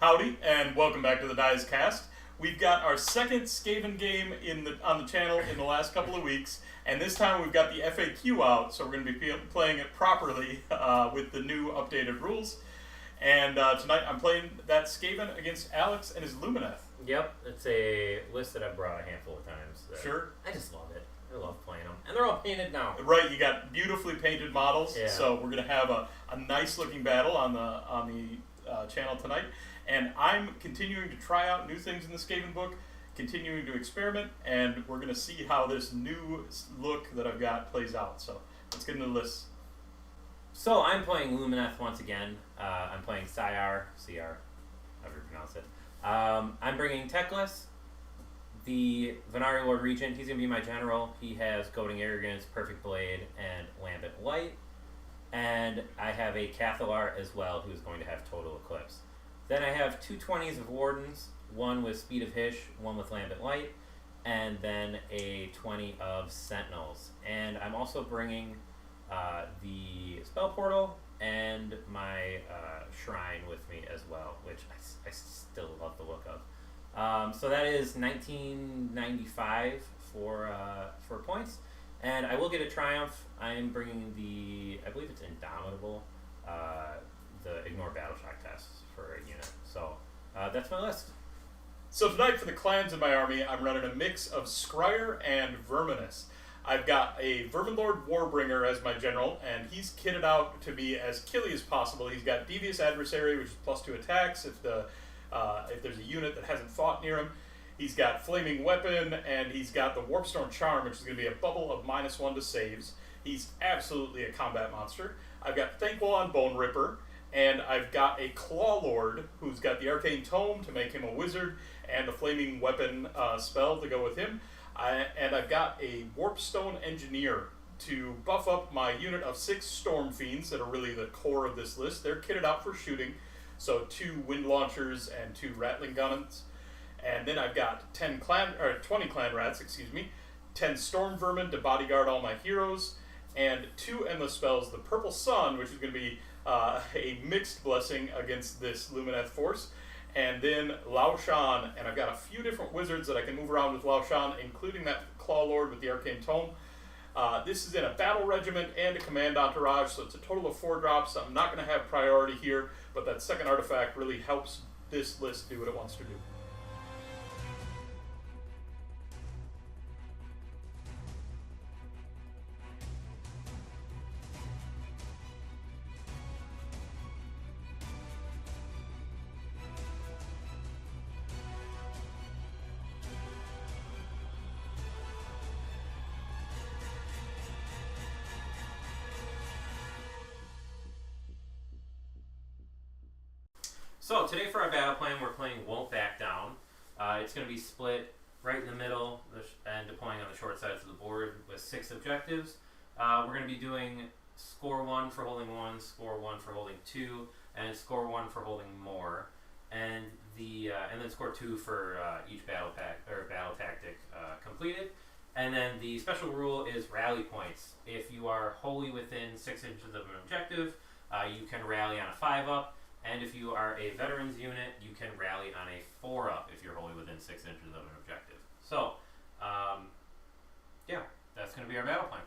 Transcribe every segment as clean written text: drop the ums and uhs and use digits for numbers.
Howdy, and welcome back to the Dice Cast. We've got our second Skaven game on the channel in the last couple of weeks, and this time we've got the FAQ out, so we're going to be playing it properly with the new updated rules. And tonight I'm playing that Skaven against Alex and his Lumineth. Yep, it's a list that I've brought a handful of times. Sure. I just love it. I love playing them. And they're all painted now. Right, you got beautifully painted models, Yeah. so we're going to have a nice looking battle on the channel tonight. And I'm continuing to try out new things in the Skaven book, continuing to experiment, and we're going to see how this new look that I've got plays out. So let's get into the list. So I'm playing Lumineth once again. I'm playing CR, however you pronounce it. I'm bringing Teclis, the Vanari Lord Regent. He's going to be my general. He has Goading Arrogance, Perfect Blade, and Lambent Light. And I have a Cathalar as well, who's going to have Total Eclipse. Then I have two 20s of Wardens, one with Speed of Hish, one with Lambent Light, and then a 20 of Sentinels. And I'm also bringing the Spell Portal and my Shrine with me as well, which I still love the look of. So that is 1995 for points. And I will get a Triumph. I am bringing I believe it's Indomitable, the Ignore Battle Shock tests for a unit. So that's my list. So tonight for the clans in my army, I'm running a mix of Scryer and Verminous. I've got a Verminlord Warbringer as my general, and he's kitted out to be as killy as possible. He's got Devious Adversary, which is +2 attacks if there's a unit that hasn't fought near him. He's got Flaming Weapon, and he's got the Warpstone Charm, which is going to be a bubble of -1 to saves. He's absolutely a combat monster. I've got Thanquol on Bone Ripper, and I've got a Claw Lord who's got the Arcane Tome to make him a wizard, and a Flaming Weapon spell to go with him. And I've got a Warpstone Engineer to buff up my unit of 6 Storm Fiends that are really the core of this list. They're kitted out for shooting, so 2 Wind Launchers and 2 Rattling Cannons. And then I've got 20 Clan Rats, 10 Storm Vermin to bodyguard all my heroes, and 2 Endless Spells, the Purple Sun, which is going to be a mixed blessing against this Lumineth force, and then Lao Shan, and I've got a few different wizards that I can move around with Lao Shan, including that Claw Lord with the Arcane Tome. This is in a battle regiment and a command entourage, so it's a total of 4 drops. I'm not going to have priority here, but that second artifact really helps this list do what it wants to do. So today for our battle plan, we're playing Won't Back Down. It's going to be split right in the middle and deploying on the short sides of the board with 6 objectives. We're going to be doing score 1 for holding 1, score 1 for holding 2, and score 1 for holding more, and then score 2 for each battle tactic completed. And then the special rule is rally points. If you are wholly within 6 inches of an objective, you can rally on a 5-up. And if you are a veterans unit, you can rally on a 4-up if you're wholly within 6 inches of an objective. So, yeah, that's going to be our battle plan.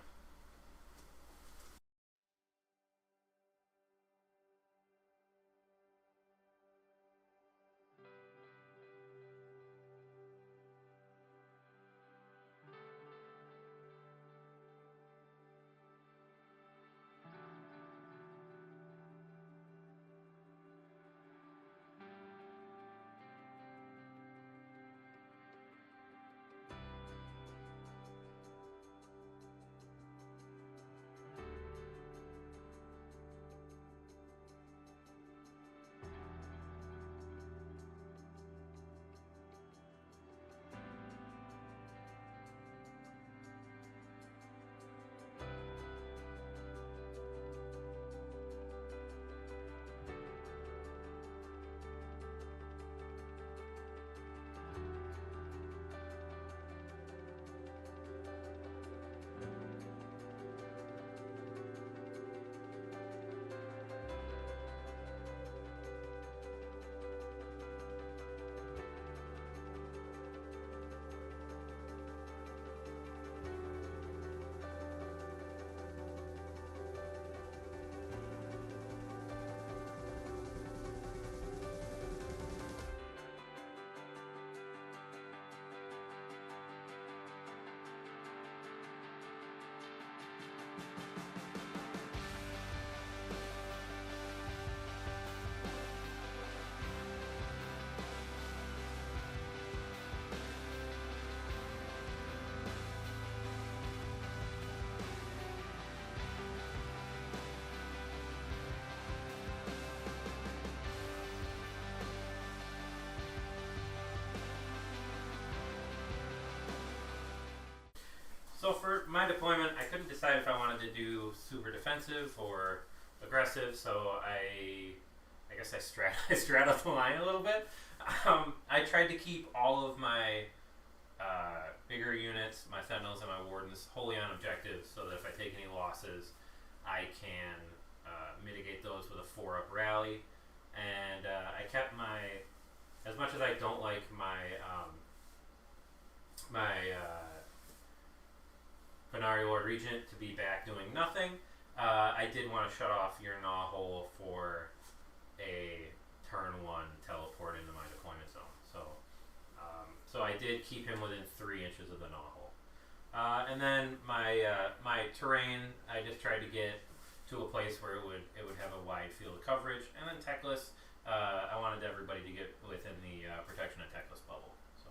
So for my deployment, I couldn't decide if I wanted to do super defensive or aggressive, so I guess I straddled the line a little bit. I tried to keep all of my bigger units, my Sentinels and my Wardens, wholly on objectives, so that if I take any losses, I can mitigate those with a 4-up rally. And I kept my, as much as I don't like my Vanari Lord Regent to be back doing nothing, I did want to shut off your Gnaw Hole for a turn 1 teleport into my deployment zone. So I did keep him within 3 inches of the Gnaw Hole. And then my terrain, I just tried to get to a place where it would have a wide field of coverage. And then Teclis, I wanted everybody to get within the protection of Teclis bubble. So.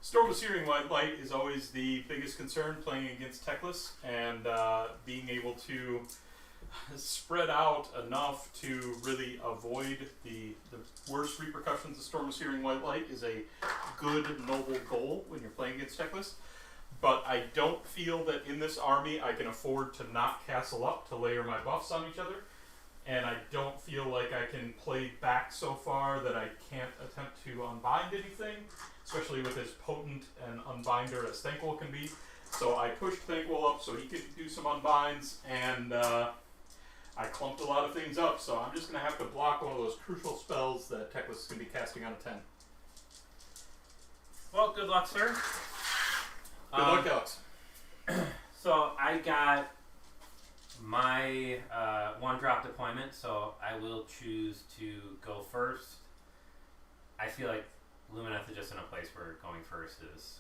Storm of Searing White Light is always the biggest concern playing against Teclis, and being able to spread out enough to really avoid the worst repercussions of Storm of Searing White Light is a good, noble goal when you're playing against Teclis. But I don't feel that in this army I can afford to not castle up to layer my buffs on each other. And I don't feel like I can play back so far that I can't attempt to unbind anything, especially with as potent an unbinder as Thanquol can be. So I pushed Thanquol up so he could do some unbinds, and I clumped a lot of things up. So I'm just going to have to block one of those crucial spells that Teclis is going to be casting on a 10. Well, good luck, sir. Good luck, Alex. So I got my 1-drop deployment, so I will choose to go first. I feel like Lumineth is just in a place where going first is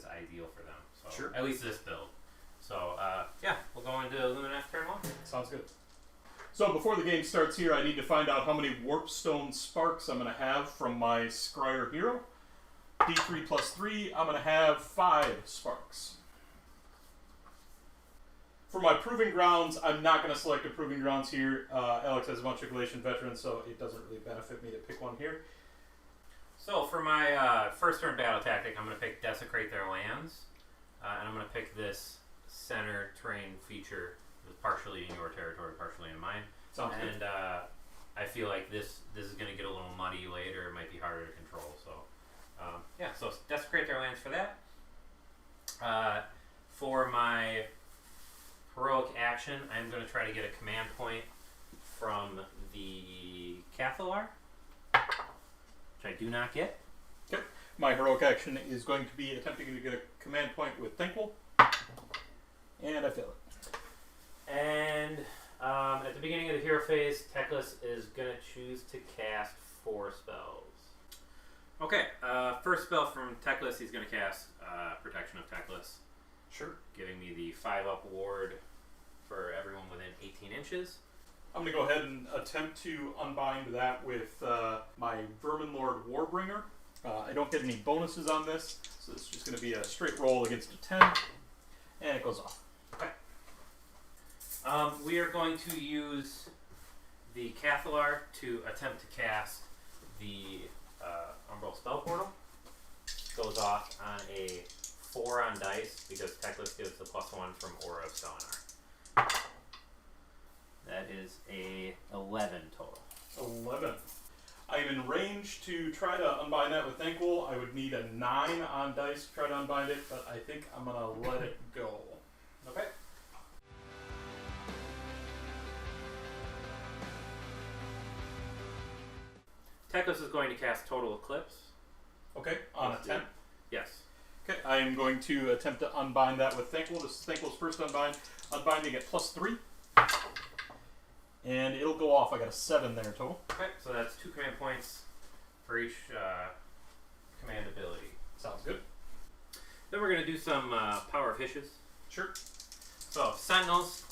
ideal for them. So sure. At least this build. So yeah, we'll go into Lumineth turn 1. Sounds good. So before the game starts here, I need to find out how many Warpstone sparks I'm going to have from my Scryer hero. D3 plus 3, I'm going to have 5 sparks. For my Proving Grounds, I'm not going to select a Proving Grounds here. Alex has a bunch of Galatian veterans, so it doesn't really benefit me to pick one here. So for my first turn battle tactic, I'm going to pick Desecrate Their Lands. And I'm going to pick this center terrain feature that's partially in your territory, partially in mine. Sounds good. And I feel like this is going to get a little muddy later. It might be harder to control. So yeah, so Desecrate Their Lands for that. For my heroic action, I'm going to try to get a command point from the Cathalar, which I do not get. Okay. My heroic action is going to be attempting to get a command point with Thanquol, and I fail it. And at the beginning of the hero phase, Teclis is going to choose to cast 4 spells. Okay, first spell from Teclis, he's going to cast Protection of Teclis. Sure. Giving me the 5-up ward for everyone within 18 inches. I'm going to go ahead and attempt to unbind that with my Vermin Lord Warbringer. I don't get any bonuses on this, so it's just going to be a straight roll against a 10, and it goes off. Okay. We are going to use the Cathalar to attempt to cast the Umbral Spell Portal. Goes off on a 4 on dice because Teclis gives the +1 from Aura of Selenar. That is a 11 total. 11. I am in range to try to unbind that with Thanquol. I would need a 9 on dice to try to unbind it, but I think I'm going to let it go. Okay. Teclis is going to cast Total Eclipse. Okay, on a 10. Yes. Okay, I am going to attempt to unbind that with Thanquol. This is Thanquol's first unbinding at +3. And it'll go off. I got a 7 there total. Okay, so that's 2 command points for each command ability. Sounds good. Then we're going to do some Power of Hishes. Sure. So, Sentinels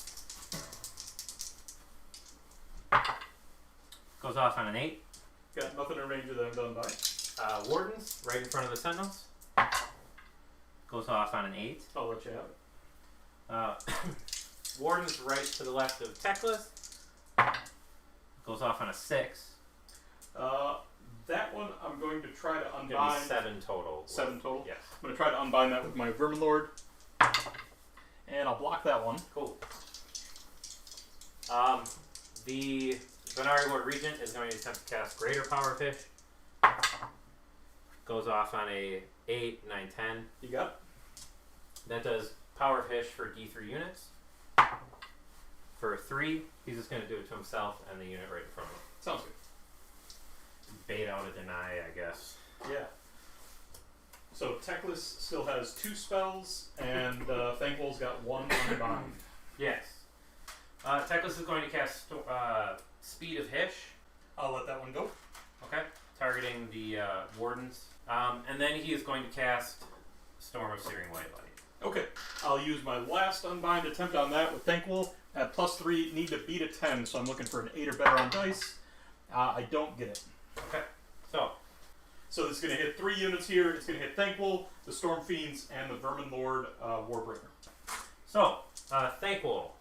goes off on an 8. Got nothing in range that I'm done by. Wardens, right in front of the Sentinels, goes off on an 8. I'll let you have it. Wardens right to the left of Teclis, goes off on a 6. that one, I'm going to try to It's unbind. gonna be 7 total. 7 total? Yes. I'm going to try to unbind that with my Vermin Lord. And I'll block that one. Cool. The Vanari Lord Regent is going to attempt to cast Greater Power Fish. Goes off on a 8, 9, 10. You got it? That does Power Fish for D3 units. For 3, he's just going to do it to himself and the unit right in front of him. Sounds good. Bait out a deny, I guess. Yeah. So Teclis still has 2 spells, and Thanquol's got 1 unbind. Yes. Teclis is going to cast Speed of Hish. I'll let that one go. Okay. Targeting the Wardens. And then he is going to cast Storm of Searing White Light. Okay. I'll use my last unbind attempt on that with Thanquol. At +3, need to beat a 10, so I'm looking for an 8 or better on dice. I don't get it. Okay. So this is going to hit 3 units here. It's going to hit Thanquol, the Storm Fiends, and the Vermin Lord Warbringer. So, Thanquol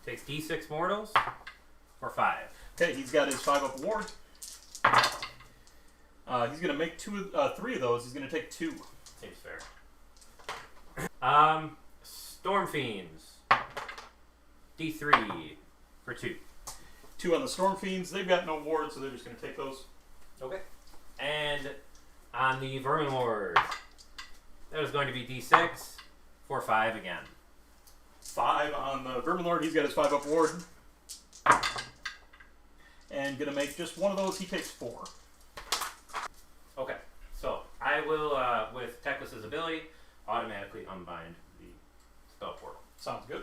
takes D6 mortals for 5. Okay, he's got his 5-up ward. He's going to make 3 of those. He's going to take 2. Seems fair. Storm Fiends. D3 for 2. 2 on the Storm Fiends. They've got no ward, so they're just going to take those. Okay. And on the Vermin Lord, that is going to be D6 for 5 again. 5 on the Vermin Lord. He's got his 5-up ward. And going to make just one of those. He takes 4. Okay. So, I will, with Teclis' ability, automatically unbind the spell portal. Sounds good.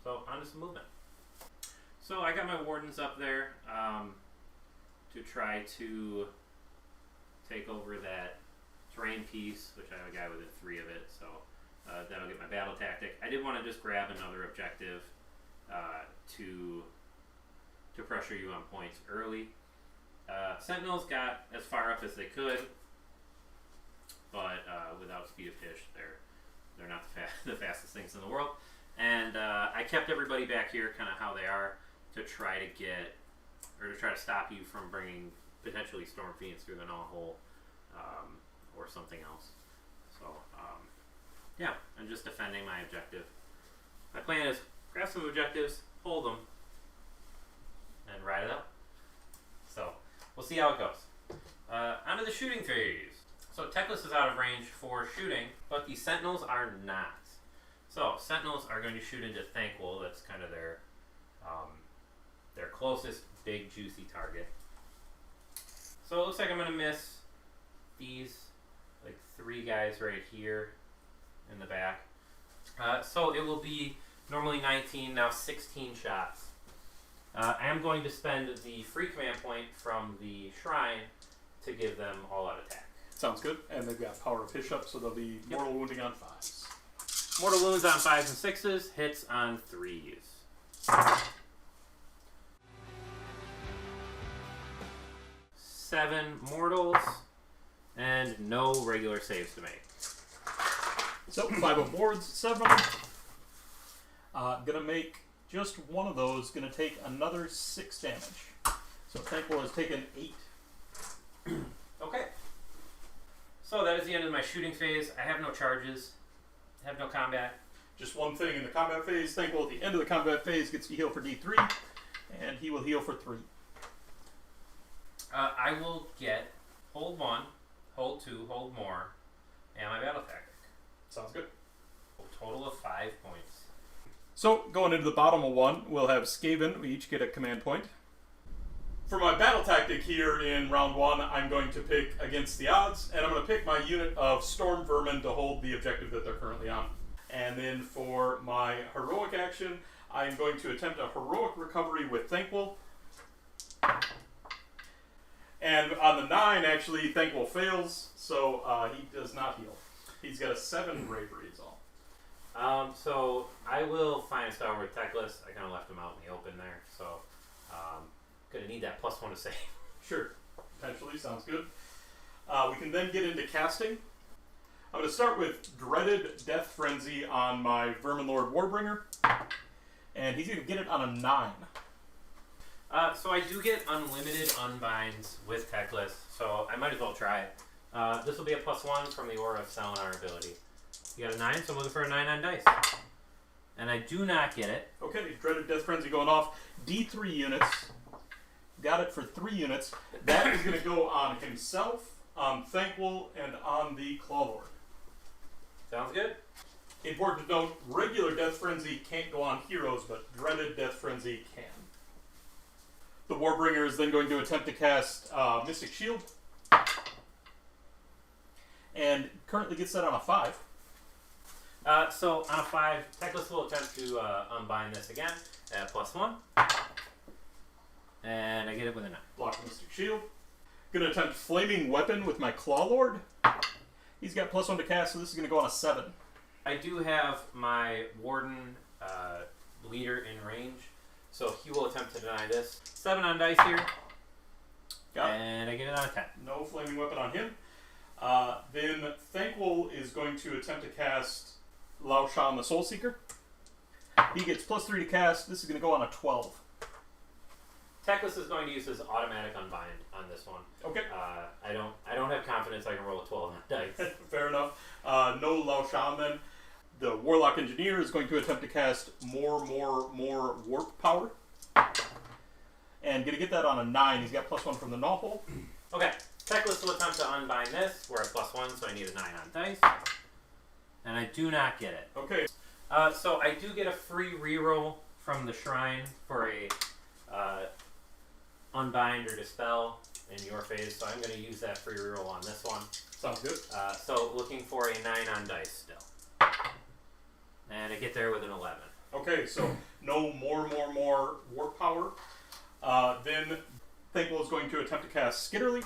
So, on to some movement. So, I got my Wardens up there to try to take over that terrain piece, which I have a guy with 3 of it, so that'll get my battle tactic. I did want to just grab another objective to pressure you on points early. Sentinels got as far up as they could, but without Speed of Fish, they're not the fastest things in the world. And I kept everybody back here kind of how they are to try to stop you from bringing potentially Storm Fiends through the Gnaw Hole or something else. So, yeah, I'm just defending my objective. My plan is grab some objectives, hold them, and ride it out. So, we'll see how it goes. On to the shooting phase. So, Teclis is out of range for shooting, but the Sentinels are not. So, Sentinels are going to shoot into Thanquol. That's kind of their closest big juicy target. So it looks like I'm going to miss these like 3 guys right here in the back. So it will be normally 19, now 16 shots. I am going to spend the free command point from the shrine to give them all-out attack. Sounds good. And they've got Power of Fish up, so they'll be mortal wounding on 5s. Mortal wounds on 5s and 6s, hits on 3s. Seven mortals, and no regular saves to make. So 5-up wards, 7 of them. Gonna make just one of those. Gonna take another 6 damage. So Thanquol has taken 8. Okay. So that is the end of my shooting phase. I have no charges. I have no combat. Just one thing in the combat phase. Thanquol at the end of the combat phase gets to heal for D3, and he will heal for 3. I will get hold 1, hold 2, hold more, and my battle tactic. Sounds good. A total of 5 points. So going into the bottom of 1, we'll have Skaven. We each get a command point. For my battle tactic here in round 1, I'm going to pick against the odds, and I'm going to pick my unit of Storm Vermin to hold the objective that they're currently on. And then for my heroic action, I'm going to attempt a heroic recovery with Thanquol. And on the 9, actually, Thanquol fails, so he does not heal. He's got a 7 bravery is all. So I will find a star with Teclis. I kind of left him out in the open there, so gonna need that +1 to save. Sure, potentially, sounds good. We can then get into casting. I'm going to start with Dreaded Death Frenzy on my Vermin Lord Warbringer, and he's going to get it on a 9. So I do get unlimited unbinds with Teclis, so I might as well try it. This will be a +1 from the Aura of Selenar ability. You got a 9, so I'm looking for a 9 on dice. And I do not get it. Okay, Dreaded Death Frenzy going off. D3 units. Got it for 3 units. That is going to go on himself, on Thanquol, and on the Clawlord. Sounds good. Important to note, regular Death Frenzy can't go on heroes, but Dreaded Death Frenzy can. The Warbringer is then going to attempt to cast Mystic Shield. And currently gets that on a 5. So on a 5, Teclis will attempt to unbind this again at +1. And I get it with a 9. Block Mystic Shield. Gonna attempt Flaming Weapon with my Clawlord. He's got +1 to cast, so this is gonna go on a 7. I do have my Warden leader in range, so he will attempt to deny this. 7 on dice here. Got it. And I get it on a 10. No Flaming Weapon on him. Then Thanquol is going to attempt to cast Lao Shan the Soul Seeker. He gets +3 to cast. This is going to go on a 12. Teclis is going to use his automatic unbind on this one. Okay. I don't have confidence I can roll a 12 on dice. Fair enough. No Lao Shan then. The Warlock Engineer is going to attempt to cast more Warp Power. And going to get that on a 9. He's got +1 from the Gnawhole. Okay. Teclis will attempt to unbind this. We're at +1, so I need a 9 on dice. And I do not get it. Okay. So I do get a free reroll from the Shrine for a unbind or dispel in your phase, so I'm going to use that free reroll on this one. Sounds good. So looking for a 9 on dice still. And I get there with an 11. Okay, so no more Warp Power. Then Thanquol is going to attempt to cast Skitterleap.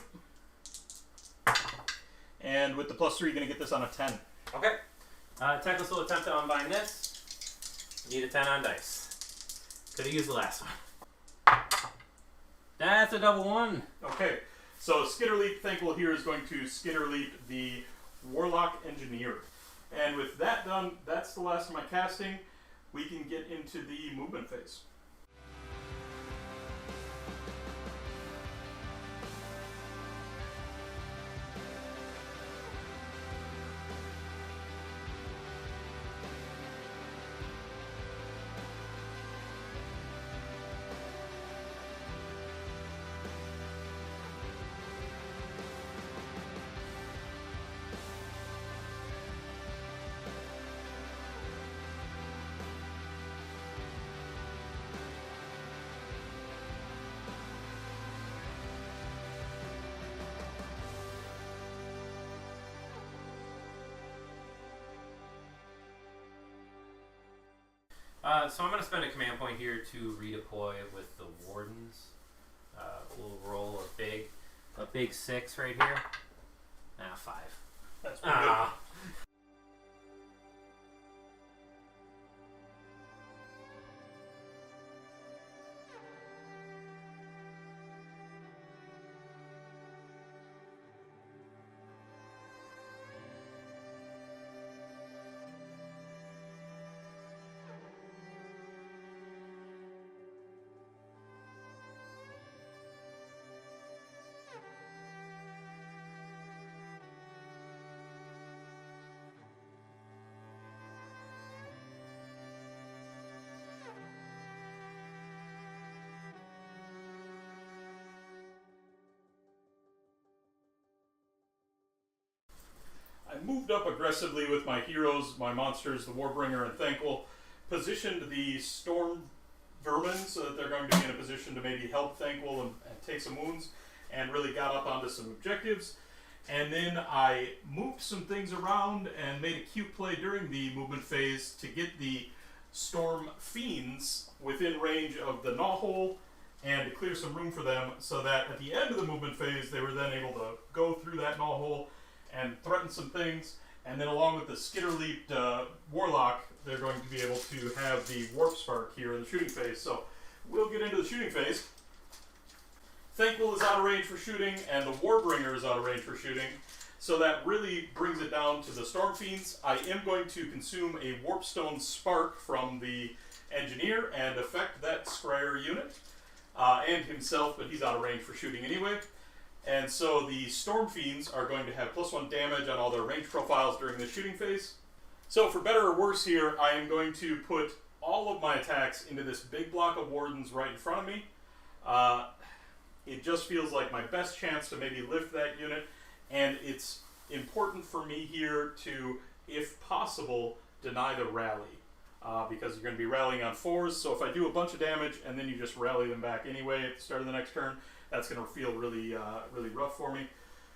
And with the +3, you're going to get this on a 10. Okay. Teclis will attempt to unbind this. Need a 10 on dice. Could have used the last one. That's a double 1. Okay, so Skitterleap, Thanquol here is going to Skitterleap the Warlock Engineer. And with that done, that's the last of my casting. We can get into the movement phase. So I'm going to spend a command point here to redeploy with the Wardens. We'll roll a big 6 right here. 5. That's pretty good. I moved up aggressively with my heroes, my monsters, the Warbringer and Thanquol, positioned the Storm Vermin so that they're going to be in a position to maybe help Thanquol and take some wounds, and really got up onto some objectives. And then I moved some things around and made a cute play during the movement phase to get the Storm Fiends within range of the Gnawhole and to clear some room for them so that at the end of the movement phase they were then able to go through that Gnawhole and threaten some things, and then along with the Skitterleaped Warlock, they're going to be able to have the Warp Spark here in the shooting phase. So we'll get into the shooting phase. Thanquol is out of range for shooting, and the Warbringer is out of range for shooting. So that really brings it down to the Storm Fiends. I am going to consume a Warpstone Spark from the Engineer and affect that Scryer unit. and himself, but he's out of range for shooting anyway. And so the Storm Fiends are going to have +1 damage on all their range profiles during the shooting phase. So for better or worse here, I am going to put all of my attacks into this big block of Wardens right in front of me. It just feels like my best chance to maybe lift that unit, and it's important for me here to, if possible, deny the rally. Because you're going to be rallying on 4s, so if I do a bunch of damage and then you just rally them back anyway at the start of the next turn, that's going to feel really, really rough for me.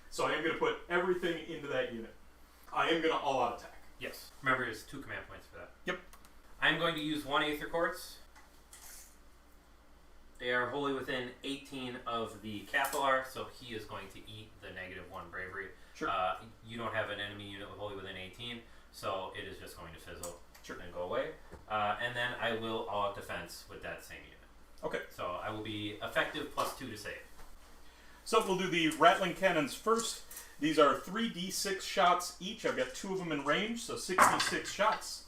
So I am going to put everything into that unit. I am going to all-out attack. Yes. Remember, there's 2 command points for that. Yep. I'm going to use 1 Aetherquartz. They are wholly within 18 of the Cathalar, so he is going to eat the -1 bravery. Sure. You don't have an enemy unit with wholly within 18, so it is just going to fizzle. Sure. And go away. And then I will all-out defense with that same unit. Okay. So I will be effective +2 to save. So we'll do the Rattling Cannons first. These are 3d6 shots each. I've got 2 of them in range, so 66 shots.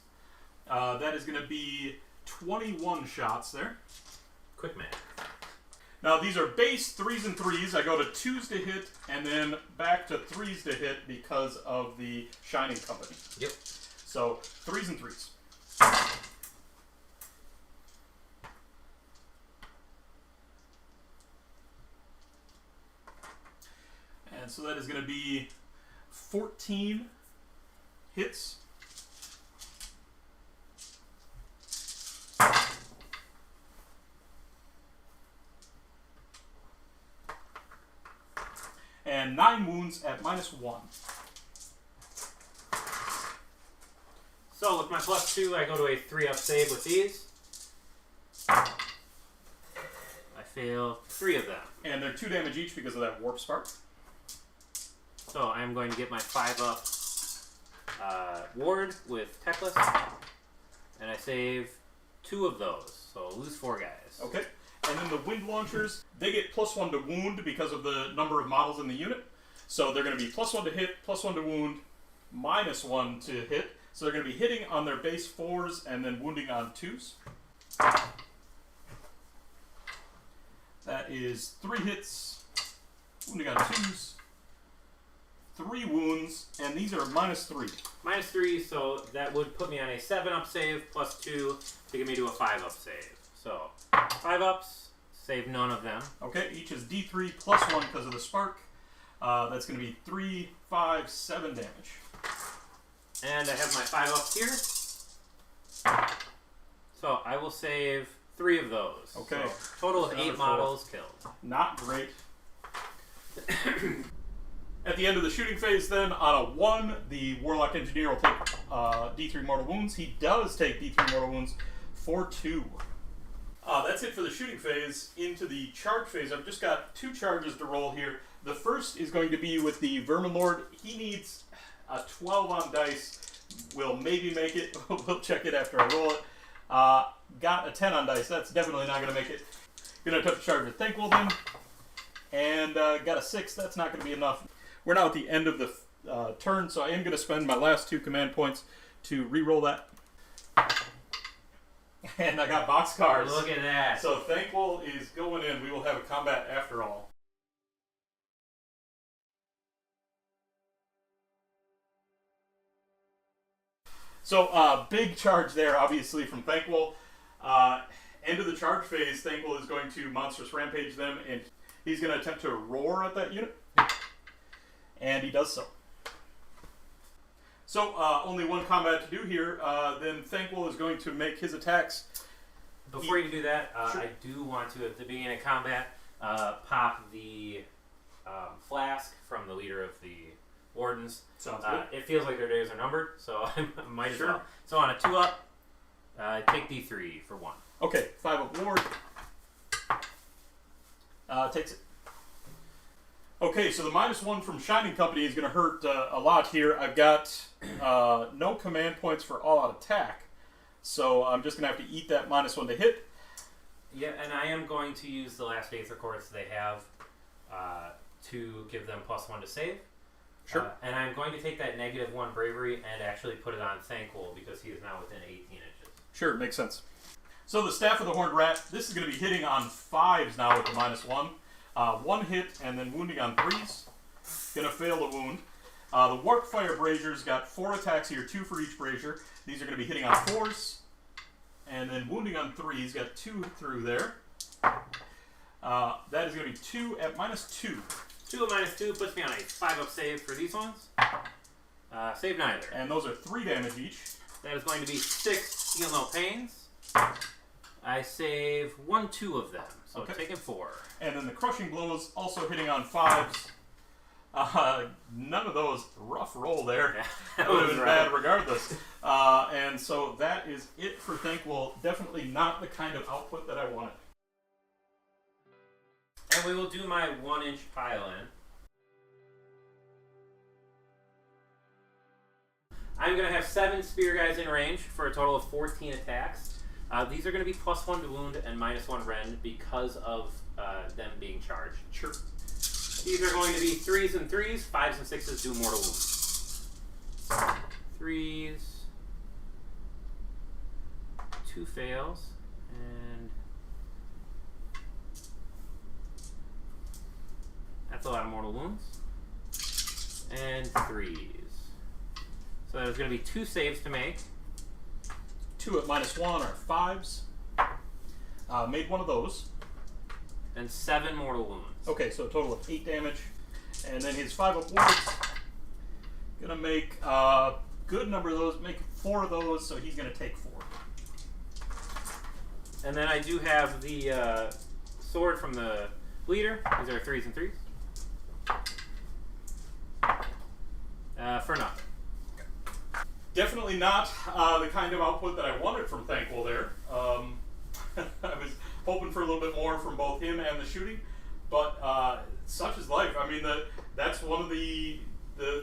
That is going to be 21 shots there. Quick math. Now these are base 3s and 3s. I go to 2s to hit and then back to 3s to hit because of the Shining Company. Yep. So 3s and 3s. And so that is going to be 14 hits. And 9 wounds at -1. So with my +2, I go to a 3-up save with these. I fail 3 of them. And they're 2 damage each because of that Warp Spark. So I'm going to get my 5-up ward with Teclis. And I save 2 of those. So lose 4 guys. Okay. And then the Wind Launchers, they get +1 to wound because of the number of models in the unit. So they're going to be +1 to hit, +1 to wound, -1 to hit. So they're going to be hitting on their base 4s and then wounding on 2s. That is 3 hits, wounding on 2s, 3 wounds, and these are -3. -3, so that would put me on a 7-up save +2 to get me to a 5-up save. So 5 ups, save none of them. Okay, each is D3 +1 because of the spark. That's going to be 3, 5, 7 damage. And I have my 5 ups here. So I will save 3 of those. Okay. So total of 8 models killed. Not great. At the end of the shooting phase, then, on a 1, the Warlock Engineer will take D3 mortal wounds. He does take D3 mortal wounds for 2. That's it for the shooting phase. Into the charge phase, I've just got 2 charges to roll here. The first is going to be with the Vermin Lord. He needs a 12 on dice. We'll maybe make it. We'll check it after I roll it. Got a 10 on dice. That's definitely not going to make it. Going to attempt to charge with Thanquol then. And got a 6. That's not going to be enough. We're now at the end of the turn, so I am going to spend my last 2 command points to re-roll that. And I got boxcars. Look at that. So Thanquol is going in. We will have a combat after all. So big charge there, obviously, from Thanquol. End of the charge phase, Thanquol is going to Monstrous Rampage them, and he's going to attempt to roar at that unit. And he does so. So, only 1 combat to do here. Then Thanquol is going to make his attacks. Before you do that, Sure. I do want to, at the beginning of combat, pop the flask from the leader of the Wardens. Sounds good. It feels like their days are numbered, so I might as Sure. well. So on a 2-up, take D3 for 1. Okay, 5-up ward. Takes it. Okay, so the -1 from Shining Company is going to hurt a lot here. I've got no command points for all-out attack, so I'm just going to have to eat that -1 to hit. Yeah, and I am going to use the last Aetherquartz they have to give them +1 to save. Sure. And I'm going to take that -1 bravery and actually put it on Thanquol because he is now within 18 inches. Sure, makes sense. So the Staff of the Horned Rat, this is going to be hitting on 5s now with the -1. 1 hit and then wounding on 3s. Going to fail the wound. The Warp Fire Brazier's got 4 attacks here, 2 for each Brazier. These are going to be hitting on 4s. And then wounding on 3s, got 2 through there. That is going to be 2 at -2. 2 at -2 puts me on a 5-up save for these ones. Save neither. And those are 3 damage each. That is going to be 6 Heal No Pains. I save 1, 2 of them, so Okay. taking 4. And then the Crushing Blows also hitting on 5s. None of those. Rough roll there. Yeah, That would have been bad regardless. And so that is it for Thanquol. Definitely not the kind of output that I wanted. And we will do my 1-inch pile-in. I'm going to have 7 spear guys in range for a total of 14 attacks. These are going to be +1 to wound and -1 rend because of them being charged. Sure. These are going to be 3s and 3s, 5s and 6s do mortal wound. 3s, 2 fails, and that's a lot of mortal wounds. And 3s. So there's going to be 2 saves to make. 2 at -1 are 5s. Made one of those. And 7 mortal wounds. Okay, so a total of 8 damage. And then his 5-up wards. Gonna make a good number of those, make 4 of those, so he's gonna take 4. And then I do have the sword from the leader. These are 3s and 3s. For nothing. Definitely not the kind of output that I wanted from Thanquol there. I was hoping for a little bit more from both him and the shooting, but such is life. I mean, that's one of the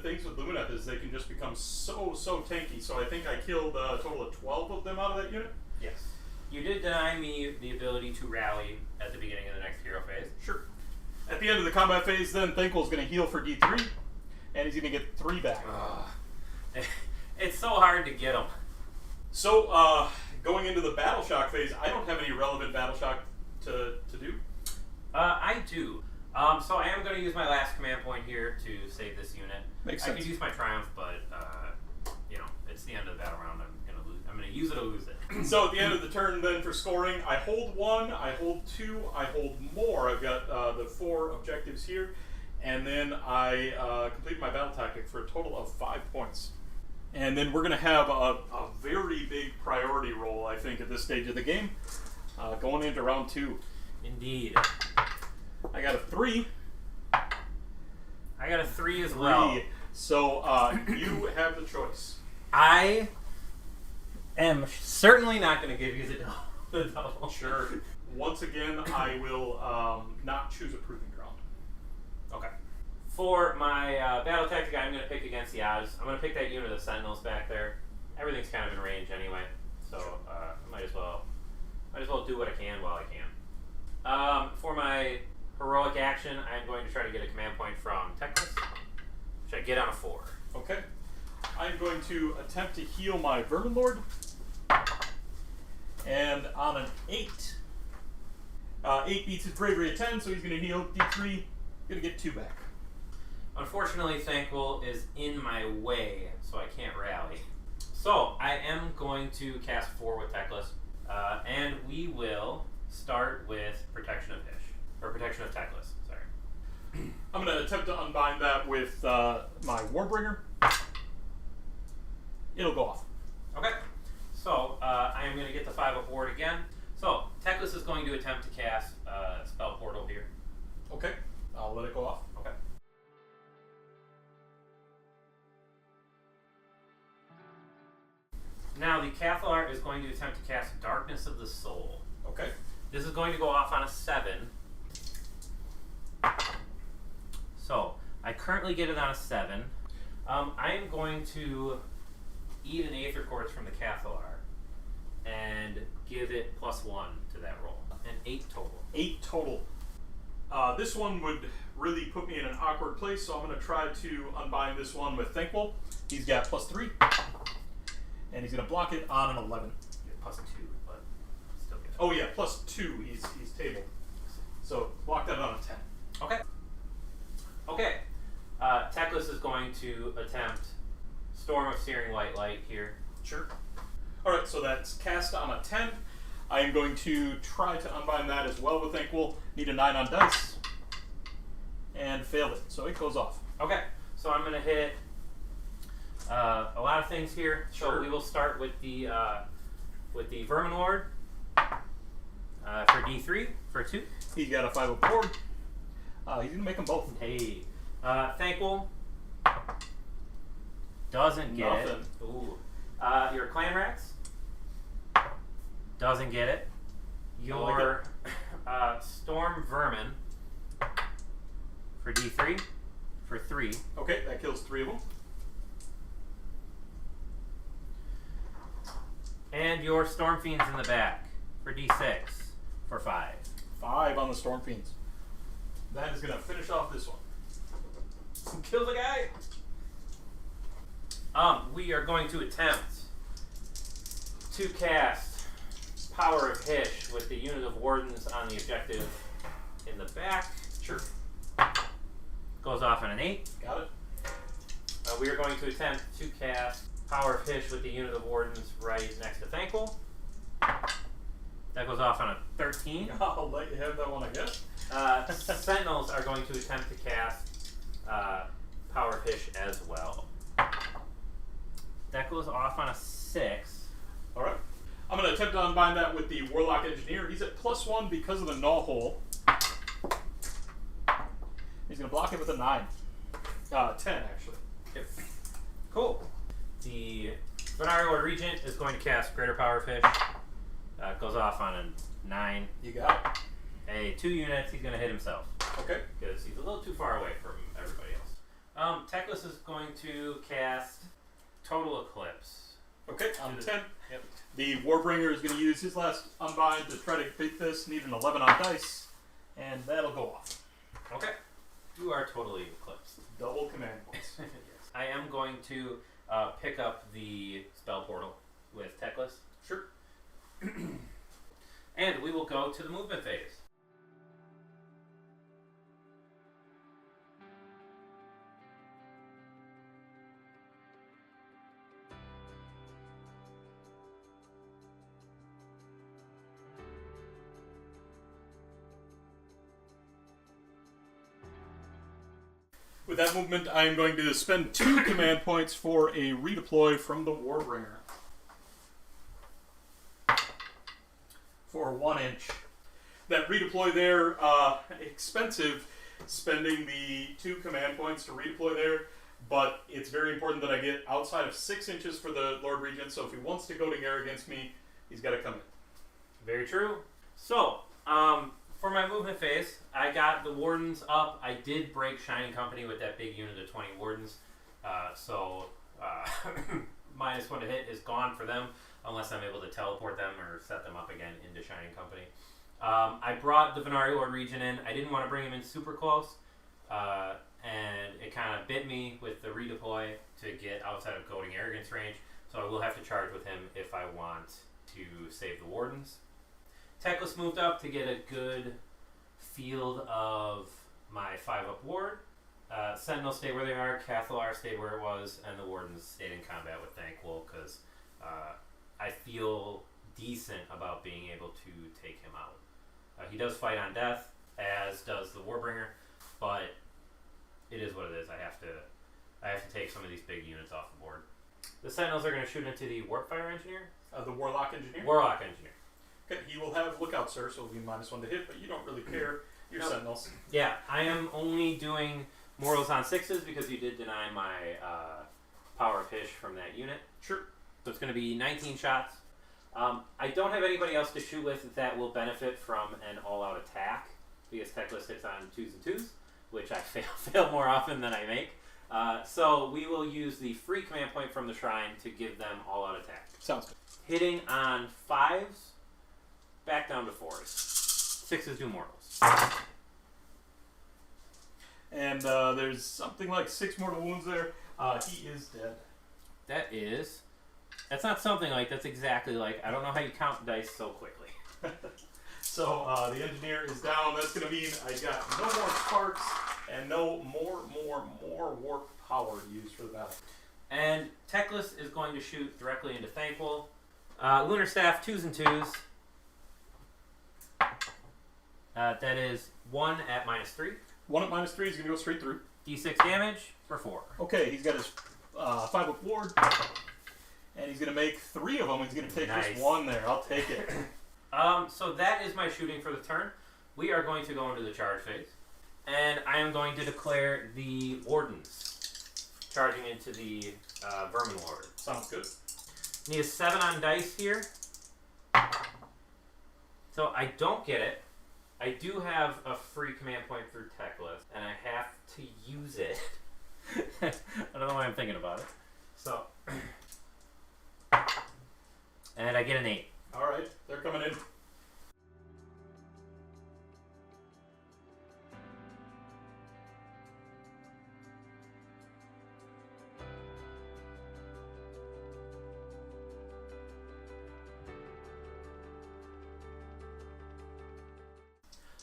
things with Lumineth is they can just become so tanky. So I think I killed a total of 12 of them out of that unit. Yes. You did deny me the ability to rally at the beginning of the next hero phase. Sure. At the end of the combat phase, then Thanquol's going to heal for D3, and he's going to get 3 back. It's so hard to get them. So, going into the Battle Shock phase, I don't have any relevant Battle Shock to do. I do. So I am going to use my last command point here to save this unit. Makes I sense. could use my Triumph, but you know, it's the end of the battle round. I'm going to use it or lose it. So at the end of the turn, then for scoring, I hold 1, I hold 2, I hold more. I've got the 4 objectives here, and then I complete my battle tactic for a total of 5 points. And then we're going to have a very big priority roll, I think, at this stage of the game, going into round 2. Indeed. I got a 3. I got a 3 as well. So you have the choice. I am certainly not going to give you the double. Sure. Once again, I will not choose a proving ground. Okay. For my battle tactic, I'm going to pick against the odds. I'm going to pick that unit of Sentinels back there. Everything's kind of in range anyway, so I might as well do what I can while I can. For my heroic action, I'm going to try to get a command point from Teclis, which I get on a 4. Okay. I'm going to attempt to heal my Vermin Lord. And on an 8, 8 beats his bravery at 10, so he's going to heal D3. Going to get 2 back. Unfortunately, Thanquol is in my way, so I can't rally. So, I am going to cast 4 with Teclis, and we will start with Protection of Ish, or Protection of Teclis, sorry. I'm going to attempt to unbind that with my Warbringer. It'll go off. Okay, so I am going to get the 5-up ward again. So, Teclis is going to attempt to cast Spell Portal here. Okay, I'll let it go off. Okay. Now, the Cathalar is going to attempt to cast Darkness of the Soul. Okay. This is going to go off on a 7. So, I currently get it on a 7. I am going to eat an Aetherquartz from the Cathalar and give it +1 to that roll. And 8 total. 8 total. This one would really put me in an awkward place, so I'm going to try to unbind this one with Thanquol. He's got +3. And he's going to block it on an 11. +2, but still Oh yeah, +2. He's tabled. So block that on a 10. Okay. Okay. Teclis is going to attempt Storm of Searing White Light here. Sure. All right, so that's cast on a 10. I am going to try to unbind that as well with Thanquol. Need a 9 on dice. And failed it, so it goes off. Okay, so I'm going to hit a lot of things here. Sure. So we will start with the Vermin Lord for D3 for 2. He's got a 5 of board. He's going to make them both. Hey. Thanquol doesn't get Nothing. it. Ooh. Your Clan Rex doesn't get it. Your Storm Vermin for D3 for 3. Okay, that kills 3 of them. And your Storm Fiends in the back for D6 for 5. 5 on the Storm Fiends. That is going to finish off this one. Kill the guy. We are going to attempt to cast Power of Hish with the unit of wardens on the objective in the back. Sure. Goes off on an 8. Got it. We are going to attempt to cast Power of Hish with the unit of wardens right next to Thanquol. That goes off on a 13. I'll let you have that one, I guess. Sentinels are going to attempt to cast Power of Hish as well. That goes off on a 6. All right. I'm going to attempt to unbind that with the Warlock Engineer. He's at +1 because of the Null Hole. He's going to block it with a 9. 10, actually. Yep. Cool. The Vanari Lord Regent is going to cast Greater Power of Hish. Goes off on a 9. You got it. 2 units, he's going to hit himself. Okay. Because he's a little too far away from everybody else. Teclis is going to cast Total Eclipse. Okay, on 10. Yep. The Warbringer is going to use his last unbind to try to beat this. Need an 11 on dice. And that'll go off. Okay. You are totally eclipsed. Double command points. Yes. I am going to pick up the spell portal with Teclis. Sure. And we will go to the movement phase. With that movement, I am going to spend 2 command points for a redeploy from the Warbringer. For 1 inch. That redeploy there, expensive, spending the 2 command points to redeploy there, but it's very important that I get outside of 6 inches for the Lord Regent, so if he wants to go to Ghur against me, he's got to come in. Very true. So, for my movement phase, I got the Wardens up. I did break Shining Company with that big unit of 20 Wardens. So, -1 to hit is gone for them, unless I'm able to teleport them or set them up again into Shining Company. I brought the Vanari Lord Regent in. I didn't want to bring him in super close, and it kind of bit me with the redeploy to get outside of Goading Arrogance range, so I will have to charge with him if I want to save the Wardens. Teclis moved up to get a good field of my 5-up ward. Sentinels stayed where they are, Cathalar stayed where it was, and the Wardens stayed in combat with Thanquol because I feel decent about being able to take him out. He does fight on death, as does the Warbringer, but it is what it is. I have to take some of these big units off the board. The Sentinels are going to shoot into the Warpfire Engineer. The Warlock Engineer? Warlock Engineer. Okay, he will have Lookout, sir, so it'll be -1 to hit, but you don't really care. You're Nope. Sentinels. Yeah, I am only doing mortals on 6s because you did deny my Power of Hish from that unit. Sure. So it's going to be 19 shots. I don't have anybody else to shoot with that will benefit from an all-out attack because Teclis hits on 2s and 2s, which I fail more often than I make. So we will use the free command point from the shrine to give them all-out attack. Sounds good. Hitting on 5s, back down to 4s. 6s do mortals. And there's something like 6 mortal wounds there. He is dead. That's not something like, that's exactly like, I don't know how you count dice so quickly. So the engineer is down. That's going to mean I got no more sparks and no more warp power used for the battle. And Teclis is going to shoot directly into Thanquol. Lunar Staff, 2s and 2s. That is 1 at -3. 1 at -3 is going to go straight through. D6 damage for 4. Okay, he's got his 5-up ward. And he's going to make 3 of them. He's going to take Nice. just 1 there. I'll take it. So that is my shooting for the turn. We are going to go into the charge phase. And I am going to declare the Wardens charging into the Vermin Lord. Sounds good. Need a 7 on dice here. So I don't get it. I do have a free command point through Teclis, and I have to use it. I don't know why I'm thinking about it. So, and I get an 8. All right, they're coming in.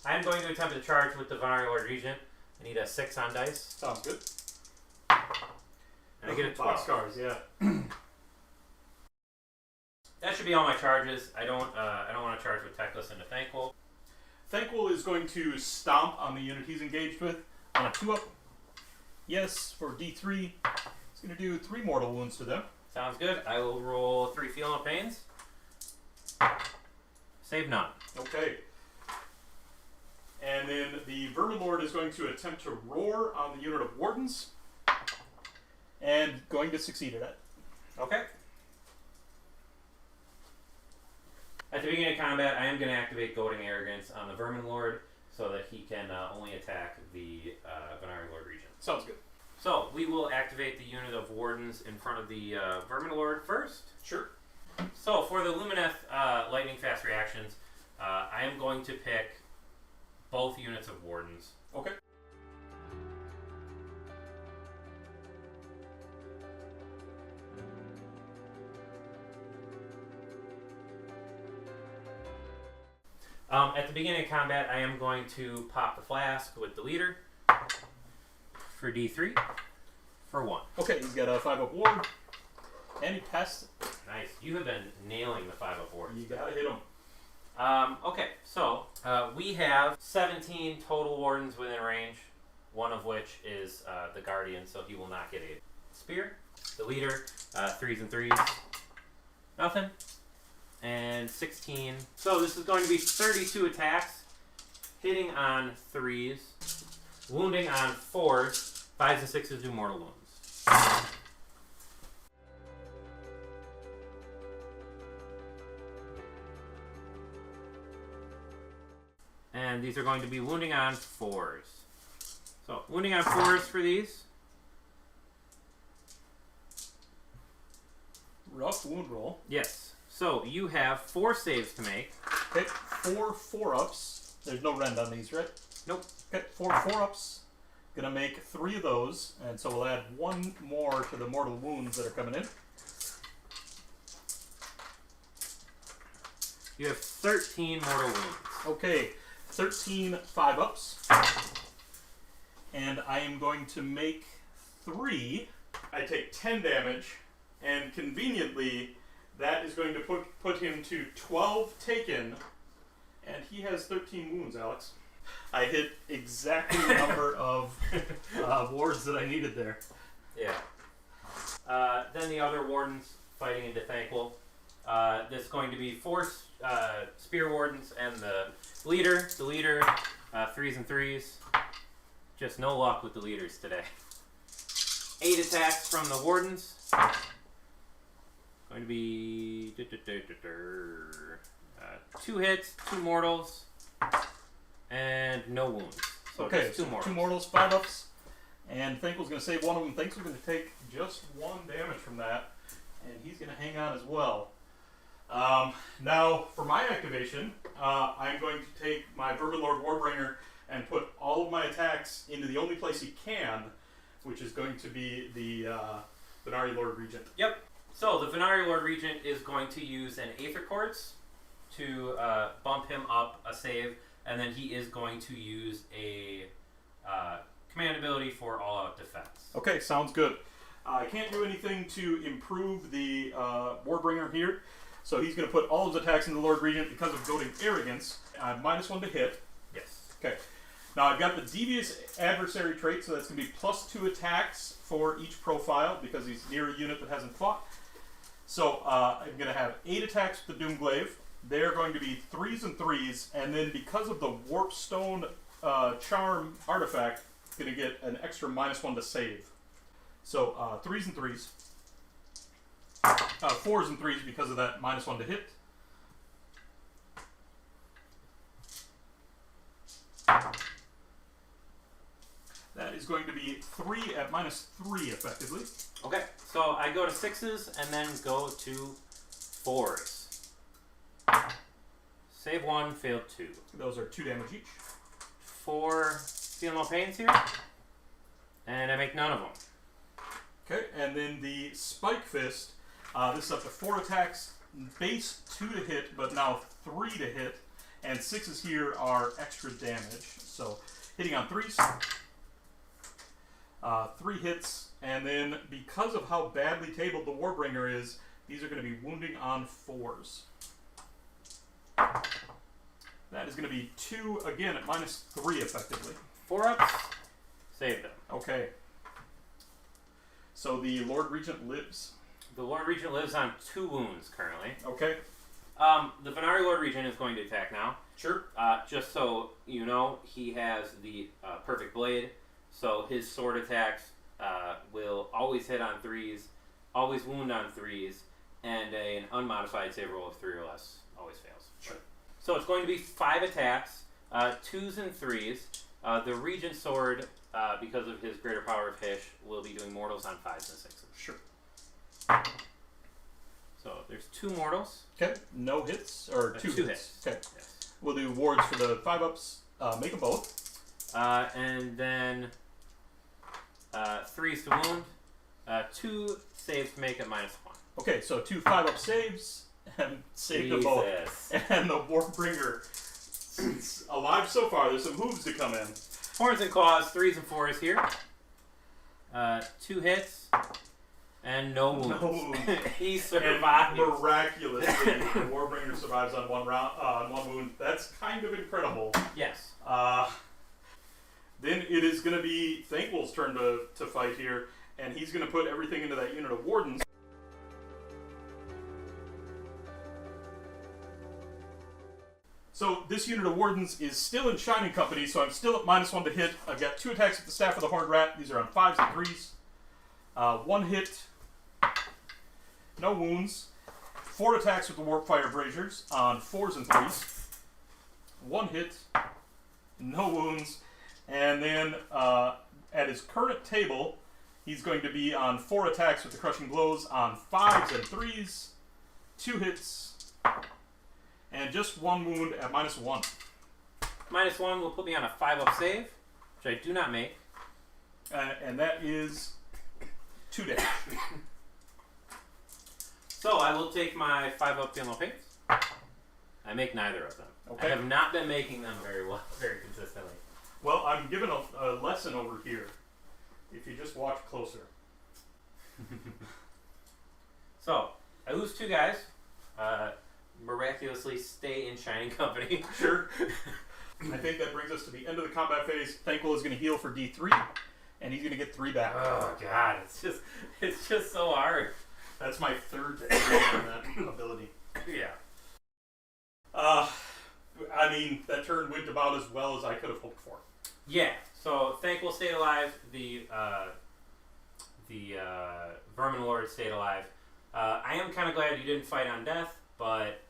I am going to attempt to charge with the Vanari Lord Regent. I need a 6 on dice. Sounds good. And I get a 12. Boxcars, yeah. That should be all my charges. I don't want to charge with Teclis into Thanquol. Thanquol is going to stomp on the unit he's engaged with on a 2-up. Yes, for D3. It's going to do 3 mortal wounds to them. Sounds good. I will roll 3 Feeling of Pains. Save none. Okay. And then the Vermin Lord is going to attempt to roar on the unit of Wardens. And going to succeed at it. Okay. At the beginning of combat, I am going to activate Goading Arrogance on the Vermin Lord so that he can only attack the Vanari Lord Regent. Sounds good. So, we will activate the unit of Wardens in front of the Vermin Lord first. Sure. So, for the Lumineth Lightning Fast Reactions, I am going to pick both units of Wardens. Okay. At the beginning of combat, I am going to pop the flask with the leader for D3 for 1. Okay, he's got a 5-up ward. And he passed. Nice. You have been nailing the 5-up wards. You gotta hit him. Okay, so we have 17 total wardens within range, one of which is the guardian, so he will not get a spear. The leader, 3s and 3s, nothing, and 16. So this is going to be 32 attacks, hitting on 3s, wounding on 4s, 5s and 6s do mortal wounds. And these are going to be wounding on 4s. So, wounding on 4s for these. Rough wound roll. Yes. So, you have 4 saves to make. Okay, 4 4-ups. There's no rend on these, right? Nope. Okay, 4 4-ups. Gonna make 3 of those, and so we'll add 1 more to the mortal wounds that are coming in. You have 13 mortal wounds. Okay, 13 5-ups. And I am going to make 3. I take 10 damage, and conveniently, that is going to put him to 12 taken, and he has 13 wounds, Alex. I hit exactly the number of wards that I needed there. Yeah. Then the other wardens fighting into Thanquol. There's going to be 4 spear wardens and the leader. The leader, 3s and 3s. Just no luck with the leaders today. 8 attacks from the wardens. Going to be 2 hits, 2 mortals, and no wounds. So Okay, just 2 mortals. 2 mortals, 5-ups, and Thanquol's going to save one of them. Thanquol's going to take just 1 damage from that, and he's going to hang on as well. Now, for my activation, I'm going to take my Vermin Lord Warbringer and put all of my attacks into the only place he can, which is going to be the Vanari Lord Regent. Yep. So the Vanari Lord Regent is going to use an Aetherquartz to bump him up a save, and then he is going to use a command ability for all-out defense. Okay, sounds good. I can't do anything to improve the Warbringer here, so he's going to put all his attacks in the Lord Regent because of goading arrogance. -1 to hit. Yes. Okay. Now I've got the devious adversary trait, so that's going to be +2 attacks for each profile because he's near a unit that hasn't fought. So I'm going to have 8 attacks with the Doomglaive. They're going to be 3s and 3s, and then because of the Warpstone charm artifact, going to get an extra -1 to save. So 3s and 3s. 4s and 3s because of that -1 to hit. That is going to be 3 at -3 effectively. Okay, so I go to 6s and then go to 4s. Save 1, failed 2. Those are 2 damage each. 4 Feel No Pains here, and I make none of them. Okay, and then the Spike Fist. This is up to 4 attacks, base 2 to hit, but now 3 to hit, and 6s here are extra damage. So hitting on 3s. 3 hits, and then because of how badly tabled the Warbringer is, these are going to be wounding on 4s. That is going to be 2 again at -3 effectively. 4-ups, save them. Okay. So the Lord Regent lives. The Lord Regent lives on 2 wounds currently. Okay. The Vanari Lord Regent is going to attack now. Sure. Just so you know, he has the Perfect Blade, so his sword attacks will always hit on 3s, always wound on 3s, and an unmodified save roll of 3 or less always fails. Sure. So it's going to be 5 attacks, 2s and 3s. The Regent Sword, because of his greater power of Hish, will be doing mortals on 5s and 6s. Sure. So there's 2 mortals. Okay. No hits, or 2 2 hits. hits. Okay. Yes. We'll do wards for the 5-ups. Make them both. And then 3s to wound, 2 saves to make it -1. Okay, so 2 5-up saves, and save them both. And the Warbringer is alive so far. There's some hooves to come in. Horns and claws, 3s and 4s here. 2 hits, and no wounds. No wounds. He survived. And miraculously, the Warbringer survives on 1 wound. That's kind of incredible. Yes. Then it is going to be Thanquol's turn to fight here, and he's going to put everything into that unit of Wardens. So this unit of Wardens is still in Shining Company, so I'm still at -1 to hit. I've got 2 attacks with the Staff of the Horned Rat. These are on 5s and 3s. 1 hit. No wounds. 4 attacks with the Warpfire Braziers on 4s and 3s. 1 hit. No wounds. And then at his current table, he's going to be on 4 attacks with the Crushing Blows on 5s and 3s. 2 hits. And just 1 wound at -1. -1 will put me on a 5-up save, which I do not make. And that is 2 damage. So I will take my 5-up Feel No Pains. I make neither of them. Okay. I have not been making them very well, very consistently. Well, I'm giving a lesson over here. If you just watch closer. So I lose 2 guys. Miraculously stay in Shining Company. Sure. I think that brings us to the end of the combat phase. Thanquol is going to heal for D3, and he's going to get 3 back. Oh god, it's just so hard. That's my 3rd on that ability. Yeah. I mean, that turn went about as well as I could have hoped for. Yeah. So Thanquol stayed alive. The Vermin Lord stayed alive. I am kind of glad you didn't fight on death, but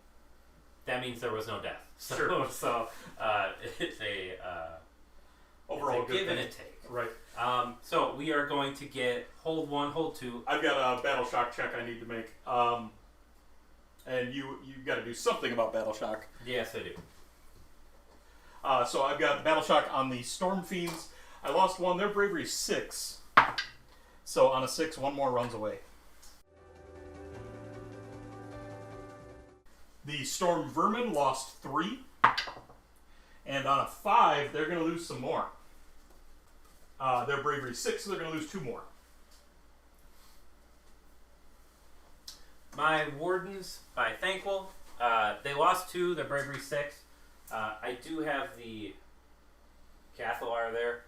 that means there was no death. So, Sure. So it's a Overall, good give and thing. a take. Right. So we are going to get hold 1, hold 2. I've got a battle shock check I need to make. And you got to do something about battle shock. Yes, I do. So I've got battle shock on the Storm Fiends. I lost 1. Their bravery is 6. So on a 6, 1 more runs away. The Storm Vermin lost 3. And on a 5, they're going to lose some more. Their Bravery 6, so they're going to lose 2 more. My Wardens by Thanquol, they lost 2, their Bravery 6. I do have the Cathalar there,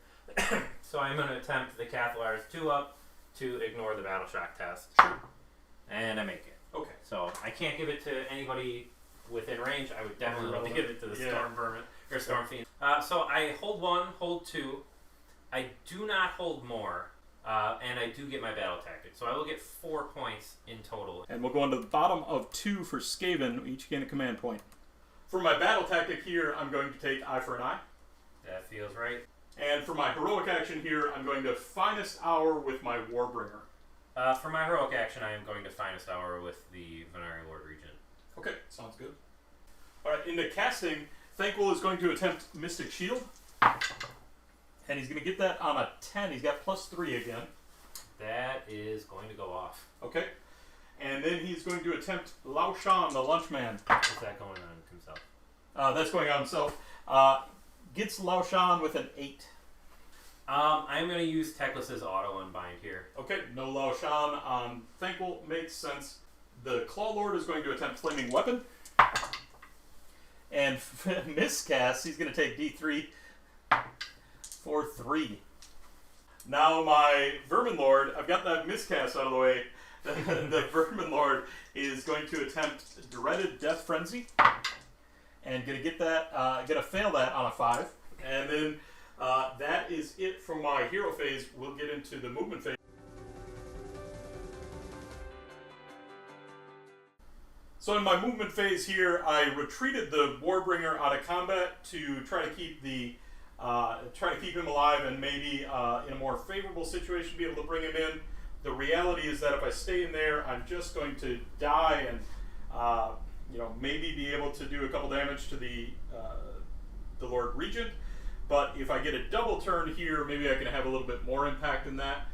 so I'm going to attempt the Cathalar's 2-up to ignore the Battle Shock test. Sure. And I make it. Okay. So I can't give it to anybody within range. I would definitely love to give it to the Storm Vermin, or Storm Fiend. So I hold 1, hold 2. I do not hold more. And I do get my battle tactic. So I will get 4 points in total. And we'll go on to the bottom of 2 for Skaven, each gain a command point. For my battle tactic here, I'm going to take Eye for an Eye. That feels right. And for my heroic action here, I'm going to Finest Hour with my Warbringer. For my heroic action, I am going to Finest Hour with the Vanari Lord Regent. Okay, sounds good. Alright, into casting, Thanquol is going to attempt Mystic Shield. And he's going to get that on a 10. He's got +3 again. That is going to go off. Okay. And then he's going to attempt Lao Shan, the Lunchman. Is that going on himself? That's going on himself. Gets Lao Shan with an 8. I'm going to use Teclis' auto unbind here. Okay, no Lao Shan on Thanquol. Makes sense. The Claw Lord is going to attempt Flaming Weapon. And miscast, he's going to take D3 for 3. Now my Vermin Lord, I've got that miscast out of the way. The Vermin Lord is going to attempt Dreaded Death Frenzy. And going to get that, going to fail that on a 5. And then that is it for my hero phase. We'll get into the movement phase. So in my movement phase here, I retreated the Warbringer out of combat to try to keep him alive and maybe in a more favorable situation be able to bring him in. The reality is that if I stay in there, I'm just going to die and maybe be able to do a couple damage to the Lord Regent. But if I get a double turn here, maybe I can have a little bit more impact than that.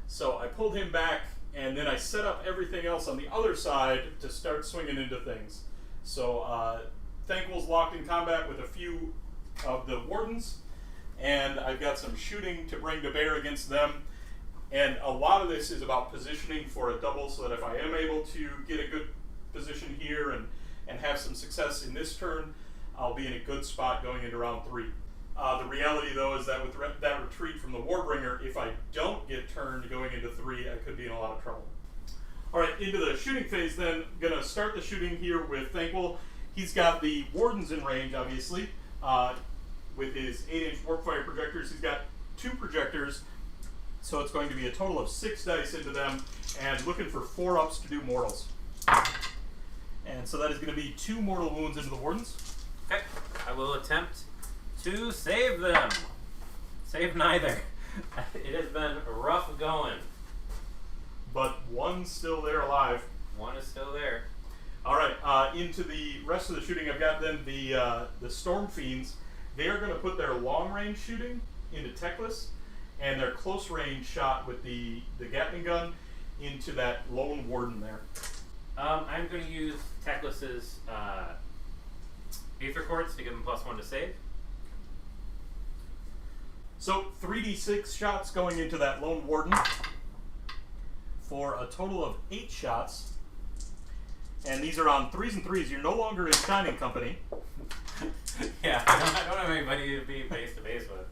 So I pulled him back, and then I set up everything else on the other side to start swinging into things. So Thanquol's locked in combat with a few of the Wardens, and I've got some shooting to bring to bear against them. And a lot of this is about positioning for a double, so that if I am able to get a good position here and have some success in this turn, I'll be in a good spot going into round 3. The reality, though, is that with that retreat from the Warbringer, if I don't get turned going into 3, I could be in a lot of trouble. All right, into the shooting phase then. Going to start the shooting here with Thanquol. He's got the Wardens in range, obviously, with his 8-inch Warpfire projectors. He's got 2 projectors, so it's going to be a total of 6 dice into them, and looking for 4-ups to do mortals. And so that is going to be 2 mortal wounds into the Wardens. Okay, I will attempt to save them. Save neither. It has been rough going. But one's still there alive. One is still there. All right, into the rest of the shooting, I've got then the Storm Fiends. They are going to put their long-range shooting into Teclis, and their close-range shot with the Gatling gun into that lone Warden there. I'm going to use Teclis' Aetherquartz to give him +1 to save. So 3d6 shots going into that lone Warden for a total of 8 shots. And these are on 3s and 3s. You're no longer in Shining Company. Yeah, I don't have anybody to be face-to-face with.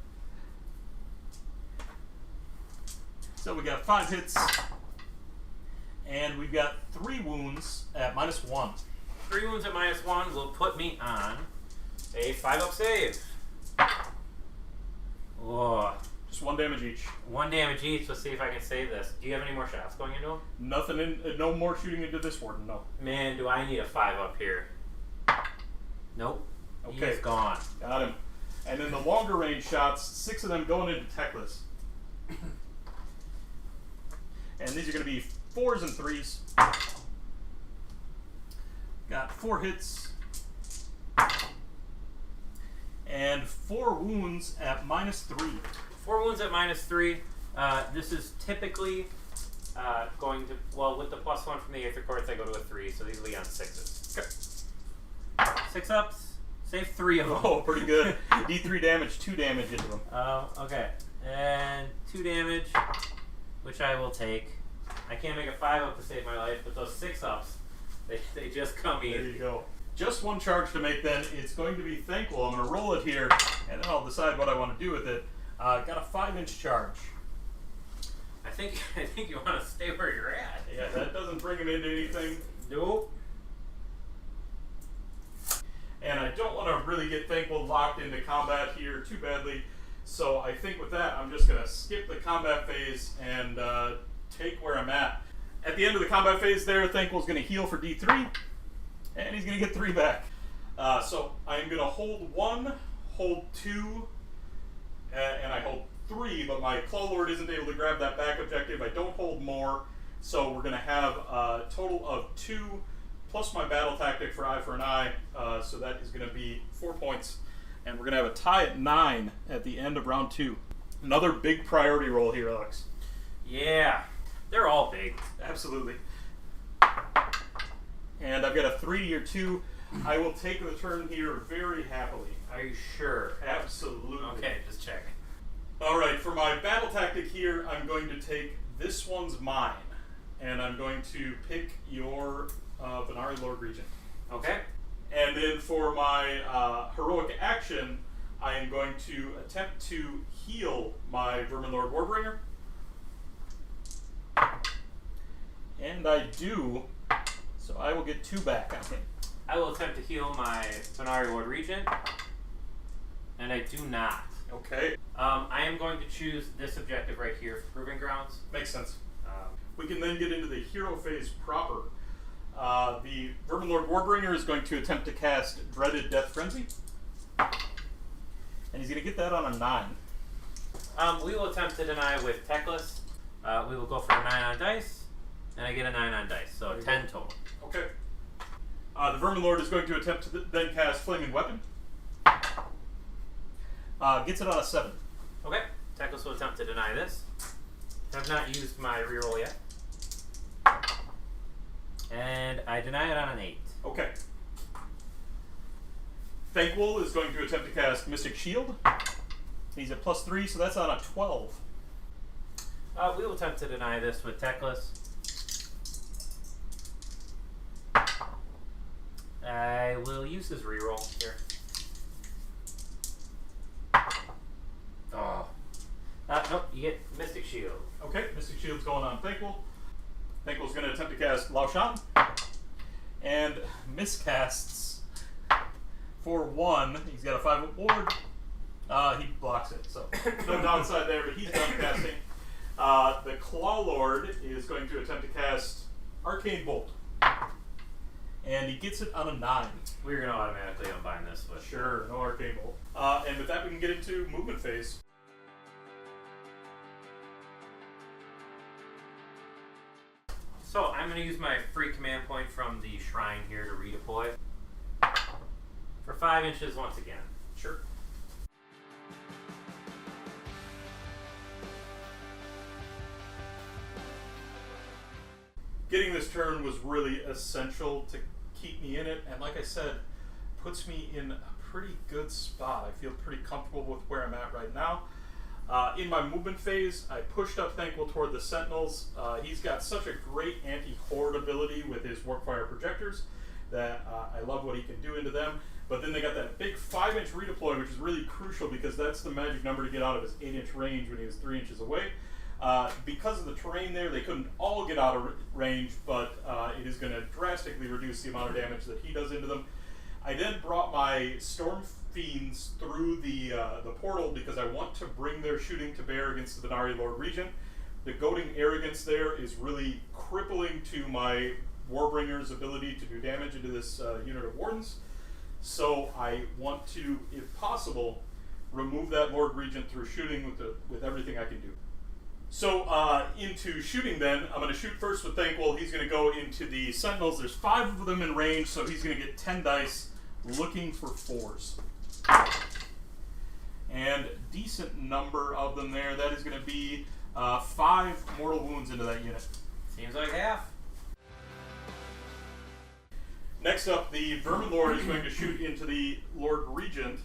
So we got 5 hits. And we've got 3 wounds at -1. 3 wounds at -1 will put me on a 5-up save. Oh. Just 1 damage each. 1 damage each. Let's see if I can save this. Do you have any more shots going into him? Nothing in. No more shooting into this Warden. No. Man, do I need a 5-up here? Nope. Okay. He's gone. Got him. And then the longer range shots, 6 of them going into Teclis. And these are going to be 4s and 3s. Got 4 hits. And 4 wounds at -3. 4 wounds at -3. This is typically going to, well, with the +1 from the Aetherquartz, I go to a 3, so these will be on 6s. Okay. 6 ups. Save 3 of them. Oh, pretty good. D3 damage, 2 damage into them. Okay. And 2 damage, which I will take. I can't make a 5 up to save my life, but those 6 ups, they just come easy. There you go. Just one charge to make then. It's going to be Thanquol. I'm going to roll it here, and then I'll decide what I want to do with it. Got a 5-inch charge. I think you want to stay where you're at. Yeah, that doesn't bring him into anything. Nope. And I don't want to really get Thanquol locked into combat here too badly. So I think with that, I'm just going to skip the combat phase and take where I'm at. At the end of the combat phase there, Thanquol's going to heal for D3, and he's going to get 3 back. So I'm going to hold 1, hold 2, and I hold 3, but my Claw Lord isn't able to grab that back objective. I don't hold more, so we're going to have a total of 2, plus my battle tactic for eye for an eye, so that is going to be 4 points. And we're going to have a tie at 9 at the end of round 2. Another big priority roll here, Alex. Yeah, they're all big. Absolutely. And I've got a 3 or 2. I will take the turn here very happily. Are you sure? Absolutely. Okay, just checking. Alright, for my battle tactic here, I'm going to take this one's mine. And I'm going to pick your Vanari Lord Regent. Okay. And then for my heroic action, I am going to attempt to heal my Vermin Lord Warbringer. And I do, so I will get 2 back, I think. I will attempt to heal my Vanari Lord Regent, and I do not. Okay. I am going to choose this objective right here for Proving Grounds. Makes sense. We can then get into the hero phase proper. The Vermin Lord Warbringer is going to attempt to cast Dreaded Death Frenzy. And he's going to get that on a 9. We will attempt to deny with Teclis. We will go for a 9 on dice, and I get a 9 on dice, so 10 total. Okay. The Vermin Lord is going to attempt to then cast Flaming Weapon. Gets it on a 7. Okay. Teclis will attempt to deny this. Have not used my reroll yet. And I deny it on an 8. Okay. Thanquol is going to attempt to cast Mystic Shield. He's at +3, so that's on a 12. We will attempt to deny this with Teclis. I will use his reroll here. Oh. Nope, you get Mystic Shield. Okay, Mystic Shield's going on Thanquol. Thanquol's going to attempt to cast Laoshan. And miscasts for 1. He's got a 5 ward. He blocks it, so no downside there, but he's done casting. The Claw Lord is going to attempt to cast Arcane Bolt. And he gets it on a 9. We're going to automatically unbind this with... Sure, no Arcane Bolt. And with that, we can get into movement phase. So I'm going to use my free command point from the shrine here to redeploy. For 5 inches once again. Sure. Getting this turn was really essential to keep me in it, and like I said, puts me in a pretty good spot. I feel pretty comfortable with where I'm at right now. In my movement phase, I pushed up Thanquol toward the Sentinels. He's got such a great anti-horde ability with his Warpfire projectors that I love what he can do into them. But then they got that big 5-inch redeploy, which is really crucial because that's the magic number to get out of his 8-inch range when he was 3 inches away. Because of the terrain there, they couldn't all get out of range, but it is going to drastically reduce the amount of damage that he does into them. I then brought my Storm Fiends through the portal because I want to bring their shooting to bear against the Vanari Lord Regent. The goading arrogance there is really crippling to my Warbringer's ability to do damage into this unit of Wardens. So I want to, if possible, remove that Lord Regent through shooting with everything I can do. So into shooting then, I'm going to shoot first with Thanquol. He's going to go into the Sentinels. There's 5 of them in range, so he's going to get 10 dice looking for 4s. And decent number of them there. That is going to be 5 mortal wounds into that unit. Seems like half. Next up, the Vermin Lord is going to shoot into the Lord Regent.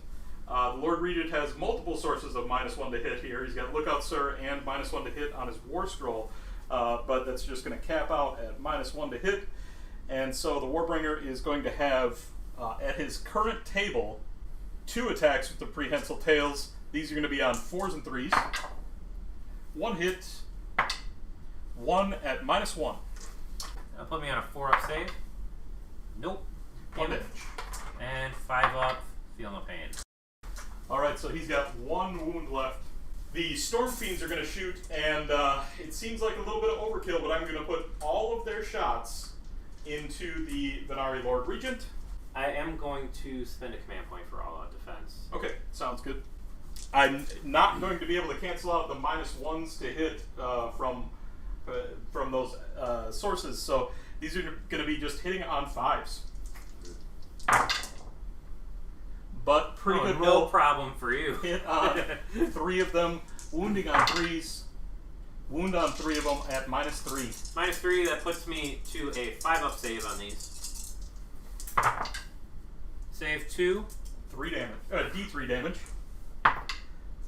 The Lord Regent has multiple sources of -1 to hit here. He's got Lookout Sir and -1 to hit on his War Scroll, but that's just going to cap out at -1 to hit. And so the Warbringer is going to have, at his current table, 2 attacks with the Prehensile Tails. These are going to be on 4s and 3s. 1 hit, 1 at -1. That'll put me on a 4-up save. Nope. 1 damage. And 5 up, feel no pain. Alright, so he's got 1 wound left. The Storm Fiends are going to shoot, and it seems like a little bit of overkill, but I'm going to put all of their shots into the Vanari Lord Regent. I am going to spend a command point for all-out defense. Okay, sounds good. I'm not going to be able to cancel out the -1s to hit from those sources, so these are going to be just hitting on 5s. But pretty good no roll. problem for you. Hit on 3 of them, wounding on 3s, wound on 3 of them at -3. -3, that puts me to a 5-up save on these. Save 2. 3 damage. D3 damage.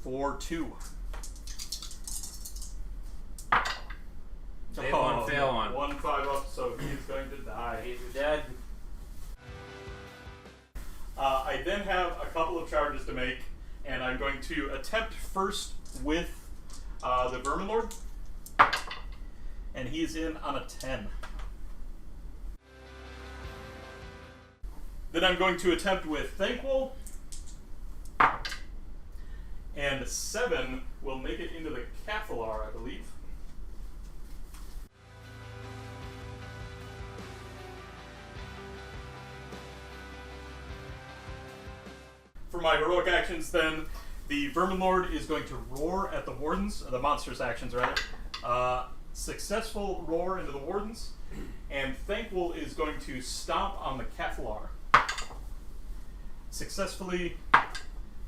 For 2. Save 1, fail 1. 1 5 up, so he's going to die. He's dead. I then have a couple of charges to make, and I'm going to attempt first with the Vermin Lord, and he's in on a 10. Then I'm going to attempt with Thanquol, and 7 will make it into the Cathalar, I believe. For my heroic actions, then, the Vermin Lord is going to roar at the Wardens, the Monstrous Actions, rather. Successful roar into the Wardens, and Thanquol is going to stomp on the Cathalar. Successfully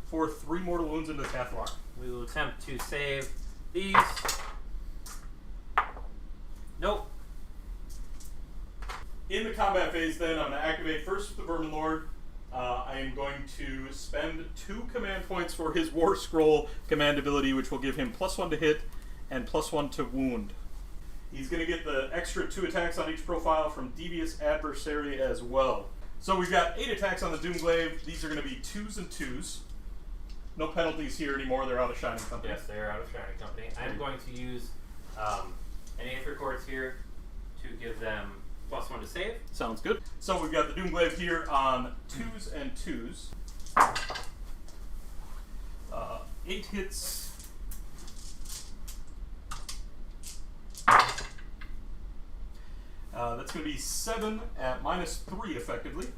for 3 mortal wounds into the Cathalar. We will attempt to save these. Nope. In the combat phase, then, I'm going to activate first with the Vermin Lord. I am going to spend 2 command points for his War Scroll command ability, which will give him +1 to hit and +1 to wound. He's going to get the extra 2 attacks on each profile from Devious Adversary as well. So we've got 8 attacks on the Doomglaive. These are going to be 2s and 2s. No penalties here anymore. They're out of Shining Company. Yes, they are out of Shining Company. I'm going to use an Aetherquartz here to give them +1 to save. Sounds good. So we've got the Doomglaive here on 2s and 2s. 8 hits. That's going to be 7 at -3 effectively.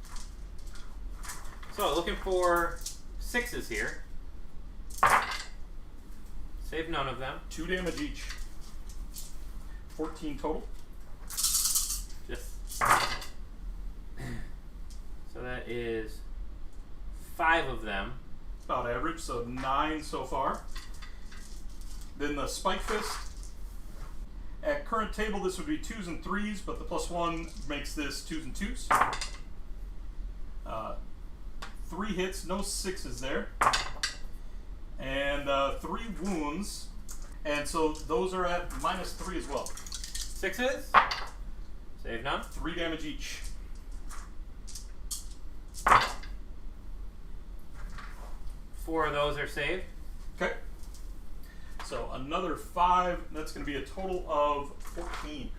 So looking for 6s here. Save none of them. 2 damage each. 14 total. Just so that is 5 of them. About average, so 9 so far. Then the Spike Fist. At current table, this would be 2s and 3s, but the +1 makes this 2s and 2s. 3 hits, no 6s there. And 3 wounds. And so those are at -3 as well. 6s. Save none. 3 damage each. 4 of those are saved. Okay. So another 5. That's going to be a total of 14.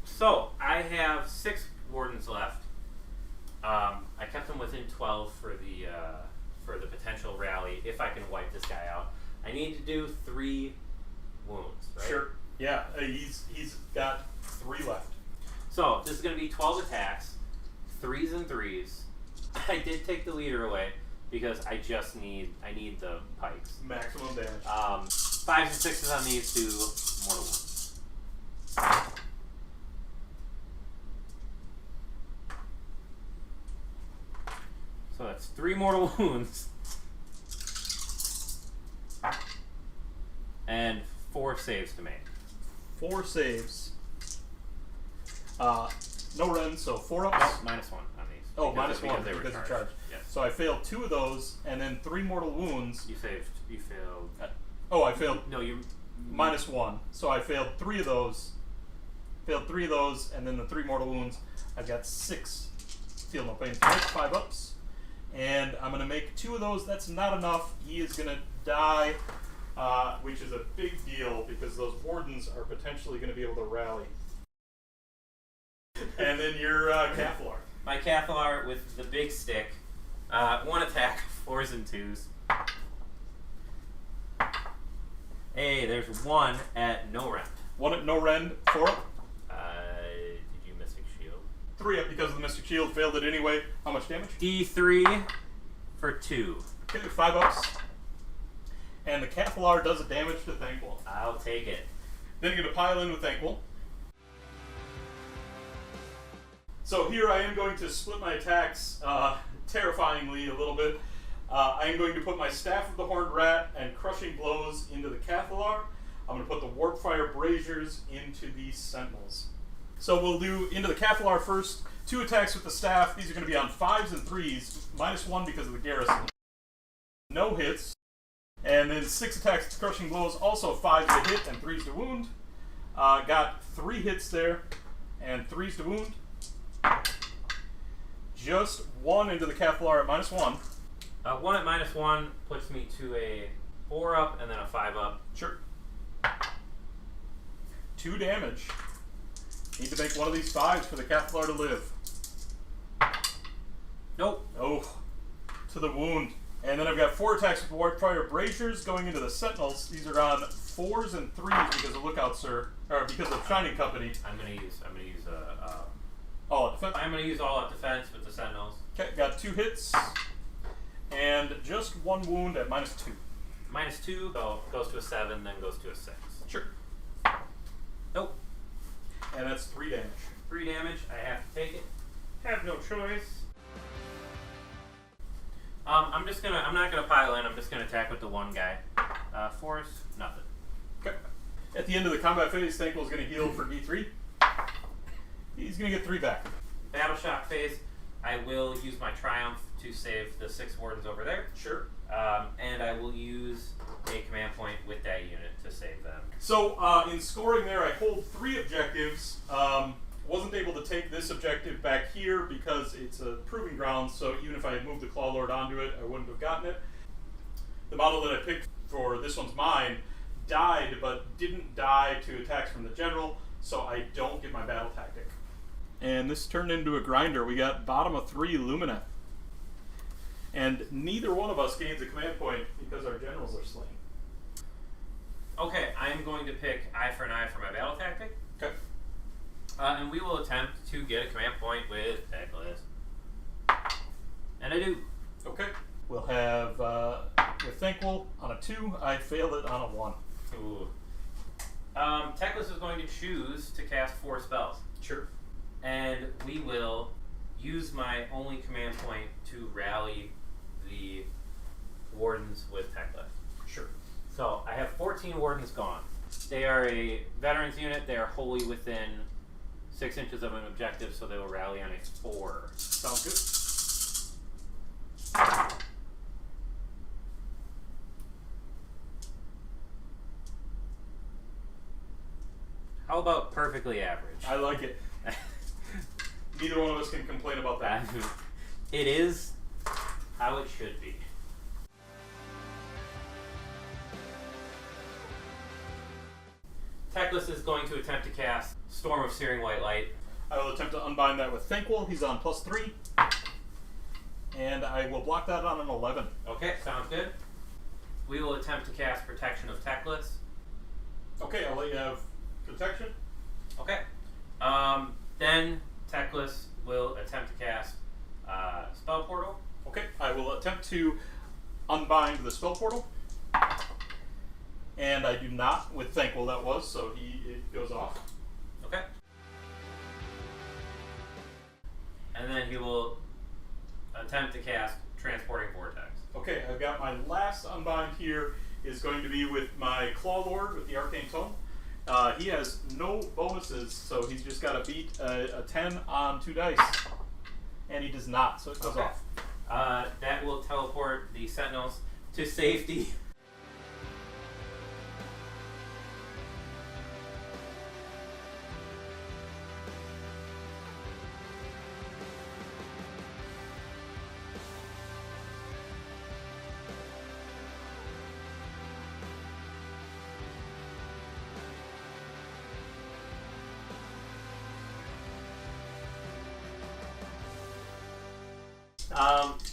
So I have 6 wardens left. I kept them within 12 for the potential rally if I can wipe this guy out. I need to do 3 wounds, right? Sure. Yeah, he's got 3 left. So this is going to be 12 attacks, 3s and 3s. I did take the leader away because I need the pikes. Maximum damage. 5s and 6s on these 2 mortal wounds. 5 3 mortal wounds. And 4 saves to make. 4 saves. No rend, so 4 ups. Nope, -1 on these. Oh, because -1 they were because charged. you charged. Yes. So I failed 2 of those, and then 3 mortal wounds. You failed. Oh, I failed No, you. -1. So I failed 3 of those. Failed 3 of those, and then the 3 mortal wounds. I've got 6. Feel no pain. 5 ups. And I'm going to make 2 of those. That's not enough. He is going to die, which is a big deal because those wardens are potentially going to be able to rally. And then your Cathalar. My Cathalar with the big stick. 1 attack, 4s and 2s. Hey, there's 1 at no rend. 1 at no rend, 4 up. Did you Mystic Shield? 3 up because of the Mystic Shield. Failed it anyway. How much damage? D3 for 2. Okay, 5 ups. And the Cathalar does a damage to Thanquol. I'll take it. Then you're going to pile in with Thanquol. So here I am going to split my attacks terrifyingly a little bit. I am going to put my Staff of the Horned Rat and Crushing Blows into the Cathalar. I'm going to put the Warpfire Braziers into the Sentinels. So we'll do into the Cathalar first. 2 attacks with the Staff. These are going to be on 5s and 3s. -1 because of the Garrison. No hits. And then 6 attacks with Crushing Blows. Also 5s to hit and 3s to wound. Got 3 hits there and 3s to wound. Just 1 into the Cathalar at -1. 1 at -1 puts me to a 4 up and then a 5 up. Sure. 2 damage. Need to make one of these 5s for the Cathalar to live. Nope. Oh, to the wound. And then I've got 4 attacks with Warpfire Braziers going into the Sentinels. These are on 4s and 3s because of Lookout Sir, or because of Shining Company. I'm gonna use All at defense. I'm gonna use all out defense with the Sentinels. Okay, got 2 hits. And just 1 wound at -2. -2, so goes to a 7, then goes to a 6. Sure. Nope. And that's 3 damage. 3 damage. I have to take it. Have no choice. I'm not gonna pile in. I'm just gonna attack with the 1 guy. Force, nothing. Okay. At the end of the combat phase, Thanquol is going to heal for D3. He's going to get 3 back. Battle shock phase. I will use my Triumph to save the 6 wardens over there. Sure. And I will use a command point with that unit to save them. So in scoring there, I hold 3 objectives. Wasn't able to take this objective back here because it's a proving ground, so even if I had moved the Claw Lord onto it, I wouldn't have gotten it. The model that I picked for this one's mine died, but didn't die to attacks from the general, so I don't get my battle tactic. And this turned into a grinder. We got bottom of 3 Lumineth. And neither one of us gains a command point because our generals are slain. Okay, I'm going to pick eye for an eye for my battle tactic. Okay. And we will attempt to get a command point with Teclis. And I do. Okay. We'll have, with Thanquol on a 2, I failed it on a 1. Ooh. Teclis is going to choose to cast 4 spells. Sure. And we will use my only command point to rally the wardens with Teclis. Sure. So I have 14 wardens gone. They are a veterans unit. They are wholly within 6 inches of an objective, so they will rally on a 4. Sounds good. How about perfectly average? I like it. Neither one of us can complain about that. It is how it should be. Teclis is going to attempt to cast Storm of Searing White Light. I will attempt to unbind that with Thanquol. He's on +3. And I will block that on an 11. Okay, sounds good. We will attempt to cast Protection of Teclis. Okay, I'll let you have protection. Okay. Then Teclis will attempt to cast Spell Portal. Okay, I will attempt to unbind the spell portal. And I do not with Thanquol, that was, so it goes off. Okay. And then he will attempt to cast transporting vortex. Okay, I've got my last unbind here is going to be with my Claw Lord with the Arcane Tome. He has no bonuses, so he's just got to beat a 10 on 2 dice. And he does not, so it goes off. That will teleport the Sentinels to safety.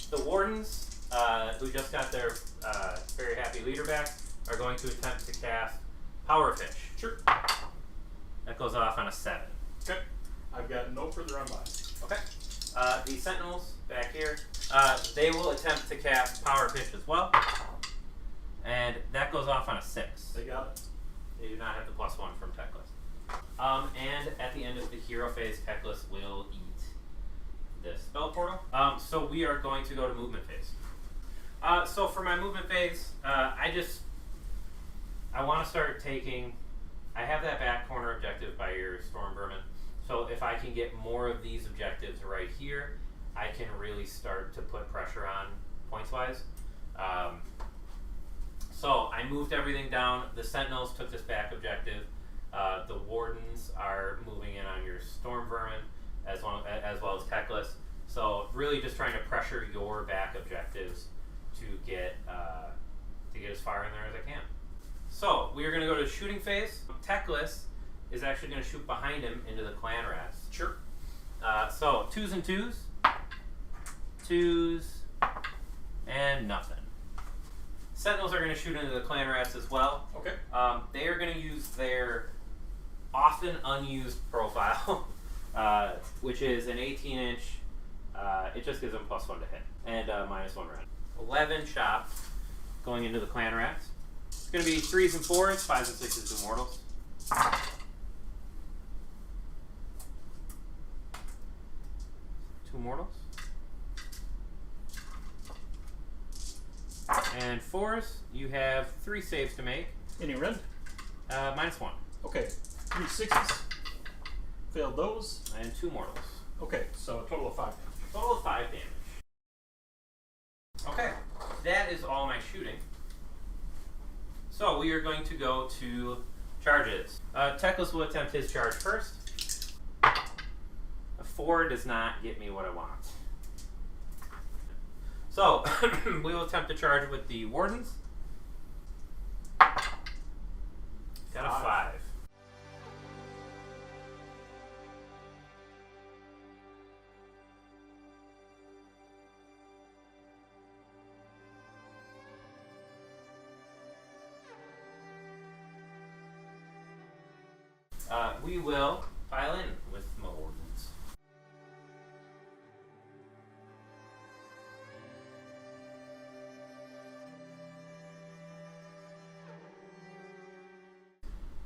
The Wardens, who just got their very happy leader back, are going to attempt to cast Power Fish. Sure. That goes off on a 7. Okay. I've got no further unbind. Okay. The Sentinels back here, they will attempt to cast Power Fish as well. And that goes off on a 6. They got it. They do not have the +1 from Teclis. And at the end of the hero phase, Teclis will eat this spell portal. So we are going to go to movement phase. So for my movement phase, I want to start taking. I have that back corner objective by your Storm Vermin. So if I can get more of these objectives right here, I can really start to put pressure on points wise. So I moved everything down. The Sentinels took this back objective. The Wardens are moving in on your Storm Vermin, as well as Teclis. So really just trying to pressure your back objectives to get as far in there as I can. So we are going to go to shooting phase. Teclis is actually going to shoot behind him into the clan rats. Sure. So 2s and 2s. 2s. And nothing. Sentinels are going to shoot into the clan rats as well. Okay. They are going to use their often unused profile, which is an 18-inch. It just gives them +1 to hit and -1 rend. 11 shots going into the clan rats. It's going to be 3s and 4s, 5s and 6s to mortals. Two mortals. And 4s, you have 3 saves to make. Any rend? -1. Okay. 3 6s. Failed those. And 2 mortals. Okay, so a total of 5 damage. Total of 5 damage. Okay, that is all my shooting. So we are going to go to charges. Teclis will attempt his charge first. A 4 does not get me what I want. So we will attempt to charge with the Wardens. Got a 5. We will pile in with my Wardens.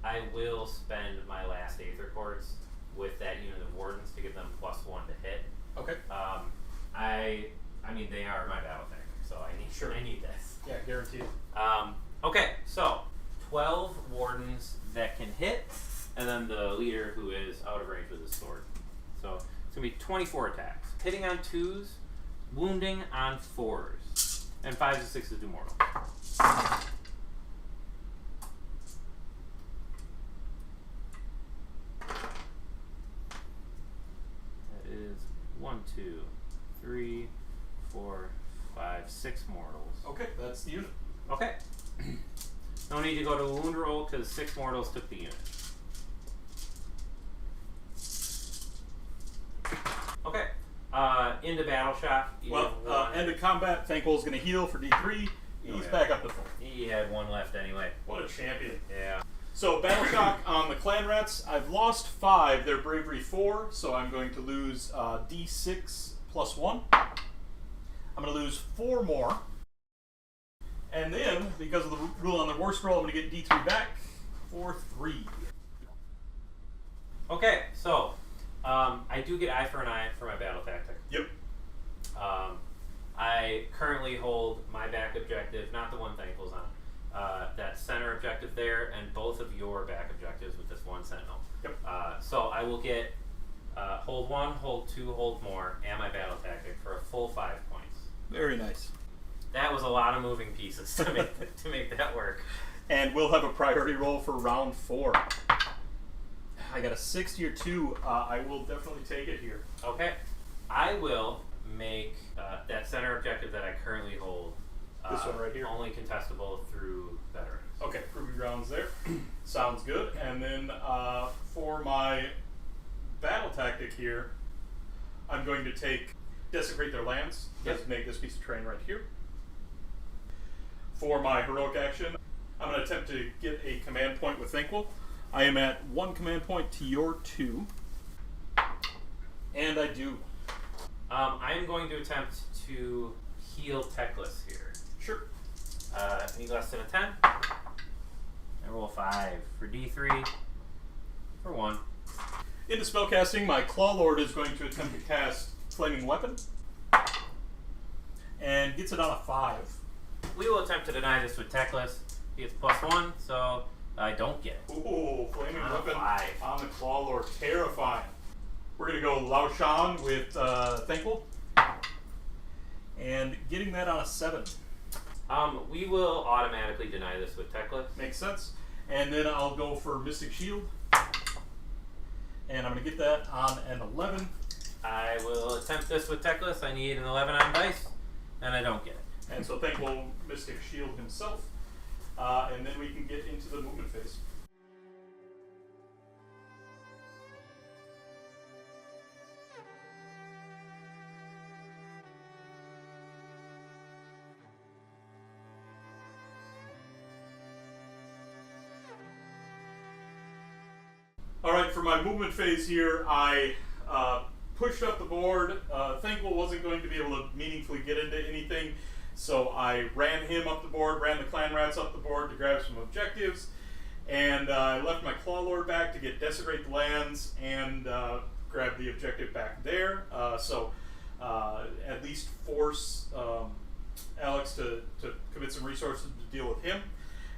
I will spend my last Aetherquartz with that unit of Wardens to give them +1 to hit. Okay. I mean they are my battle tank, so I need this. Yeah, guaranteed. Okay, so 12 Wardens that can hit. And then the leader who is out of range with his sword. So it's going to be 24 attacks. Hitting on 2s, wounding on 4s. And 5s and 6s do mortal. That is 1, 2, 3, 4, 5, 6 mortals. Okay, that's the unit. Okay. No need to go to a wound roll because 6 mortals took the unit. Okay, into battle shot. End of combat. Thanquol is going to heal for D3. He's back up to full. He had 1 left anyway. What a champion. Yeah. So, Battle Shock on the Clan Rats. I've lost 5. Their Bravery 4, so I'm going to lose D6 +1. I'm going to lose 4 more. And then, because of the rule on the War Scroll, I'm going to get D3 back for 3. Okay, so I do get eye for an eye for my battle tactic. Yep. I I currently hold my back objective, not the one Thanquol's on. That center objective there, and both of your back objectives with this one sentinel. Yep. So I will get hold 1, hold 2, hold more, and my battle tactic for a full 5 points. Very nice. That was a lot of moving pieces to make that work. And we'll have a priority roll for round 4. I got a 60 or 2. I will definitely take it here. Okay. I will make that center objective that I currently hold this one right here, only contestable through veterans. Okay, Ruby rounds there. Sounds good. And then for my battle tactic here, I'm going to take Desecrate Their Lands. Designate this piece of terrain right here. For my heroic action, I'm going to attempt to get a command point with Thanquol. I am at 1 command point to your 2. And I do. I am going to attempt to heal Teclis here. Sure. Need less than a 10. I roll 5 for D3 for 1. Into spellcasting, my Claw Lord is going to attempt to cast Flaming Weapon. And gets it on a 5. We will attempt to deny this with Teclis. He gets +1, so I don't get it. Ooh, Flaming Weapon 5. on the Claw Lord. Terrifying. We're going to go Lao Shan with Thanquol. And getting that on a 7. We will automatically deny this with Teclis. Makes sense. And then I'll go for Mystic Shield. And I'm going to get that on an 11. I will attempt this with Teclis. I need an 11 on dice, and I don't get it. And so Thanquol Mystic Shield himself. And then we can get into the movement phase. Alright, for my movement phase here, I pushed up the board. Thanquol wasn't going to be able to meaningfully get into anything, so I ran him up the board, ran the clan rats up the board to grab some objectives, and I left my Claw Lord back to get Desecrate the Lands and grab the objective back there. So at least force Alex to commit some resources to deal with him.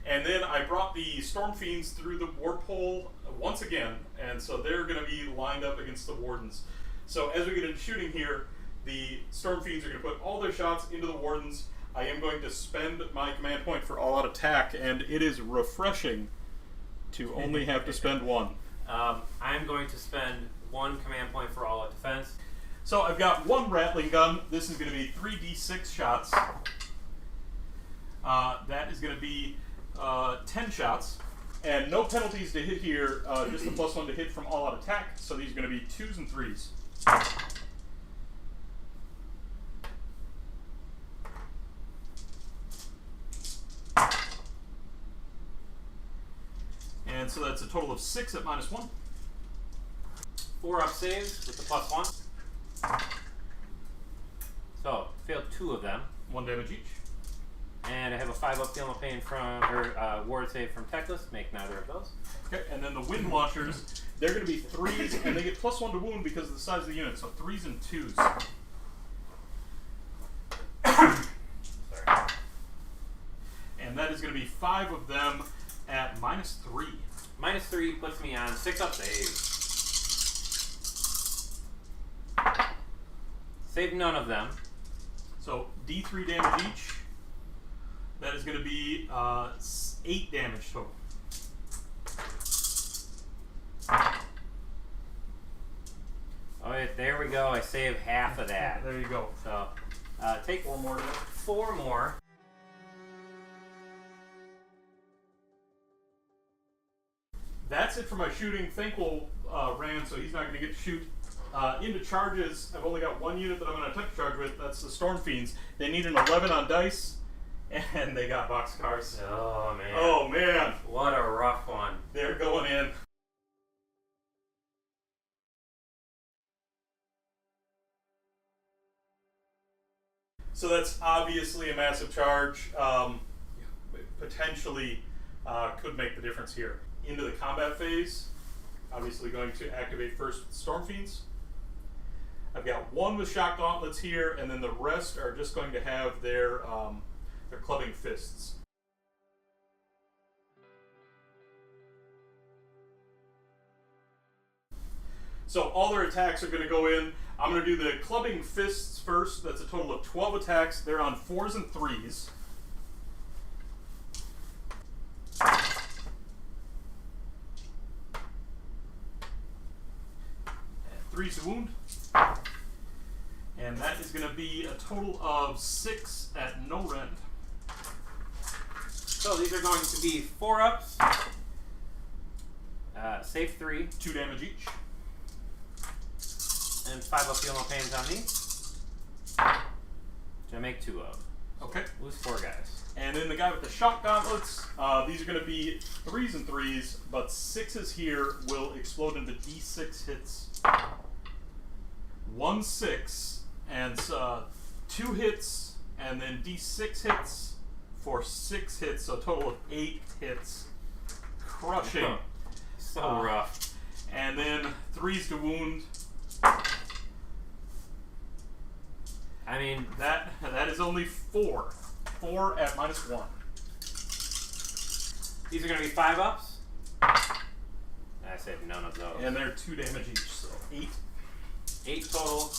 And then I brought the Storm Fiends through the warp hole once again, and so they're going to be lined up against the Wardens. So as we get into shooting here, the Storm Fiends are going to put all their shots into the Wardens. I am going to spend my command point for all-out attack, and it is refreshing to only have to spend 1. I'm going to spend 1 command point for all-out defense. So I've got 1 Rattling gun. This is going to be 3d6 shots. That is going to be 10 shots, and no penalties to hit here, just the +1 to hit from all-out attack, so these are going to be 2s and 3s. And so that's a total of 6 at -1. 4 up saves with the +1. So, failed 2 of them. 1 damage each. And I have a 5 up Feel No Pain from, or ward save from Teclis. Make neither of those. Okay, and then the Wind Launchers, they're going to be 3s, and they get +1 to wound because of the size of the unit, so 3s and 2s. Sorry. And that is going to be 5 of them at -3. -3 puts me on 6 up saves. Save none of them. So D3 damage each. That is going to be 8 damage total. Alright, there we go. I save half of that. There you go. So, take 4 more. 4 more. That's it for my shooting. Thanquol ran, so he's not going to get to shoot. Into charges, I've only got 1 unit that I'm going to attempt to charge with. That's the Storm Fiends. They need an 11 on dice, and they got boxcars. Oh, man. Oh, man. What a rough one. They're going in. So that's obviously a massive charge. Potentially could make the difference here. Into the combat phase, obviously going to activate first Storm Fiends. I've got one with shock gauntlets here, and then the rest are just going to have their clubbing fists. So all their attacks are going to go in. I'm going to do the clubbing fists first. That's a total of 12 attacks. They're on 4s and 3s. And 3's a wound. And that is going to be a total of 6 at no rend. So these are going to be 4-ups. Save 3. 2 damage each. And 5-up heal no pains on me. Which I make 2 of. Okay. Lose 4 guys. And then the guy with the shock gauntlets, these are going to be 3s and 3s, but 6s here will explode into D6 hits. 1 6, and 2 hits, and then D6 hits for 6 hits, so a total of 8 hits. Crushing. So rough. And then 3s to wound. I mean, that is only 4. 4 at -1. These are going to be 5-ups. I saved none of those. And they're 2 damage each, so 8. 8 total.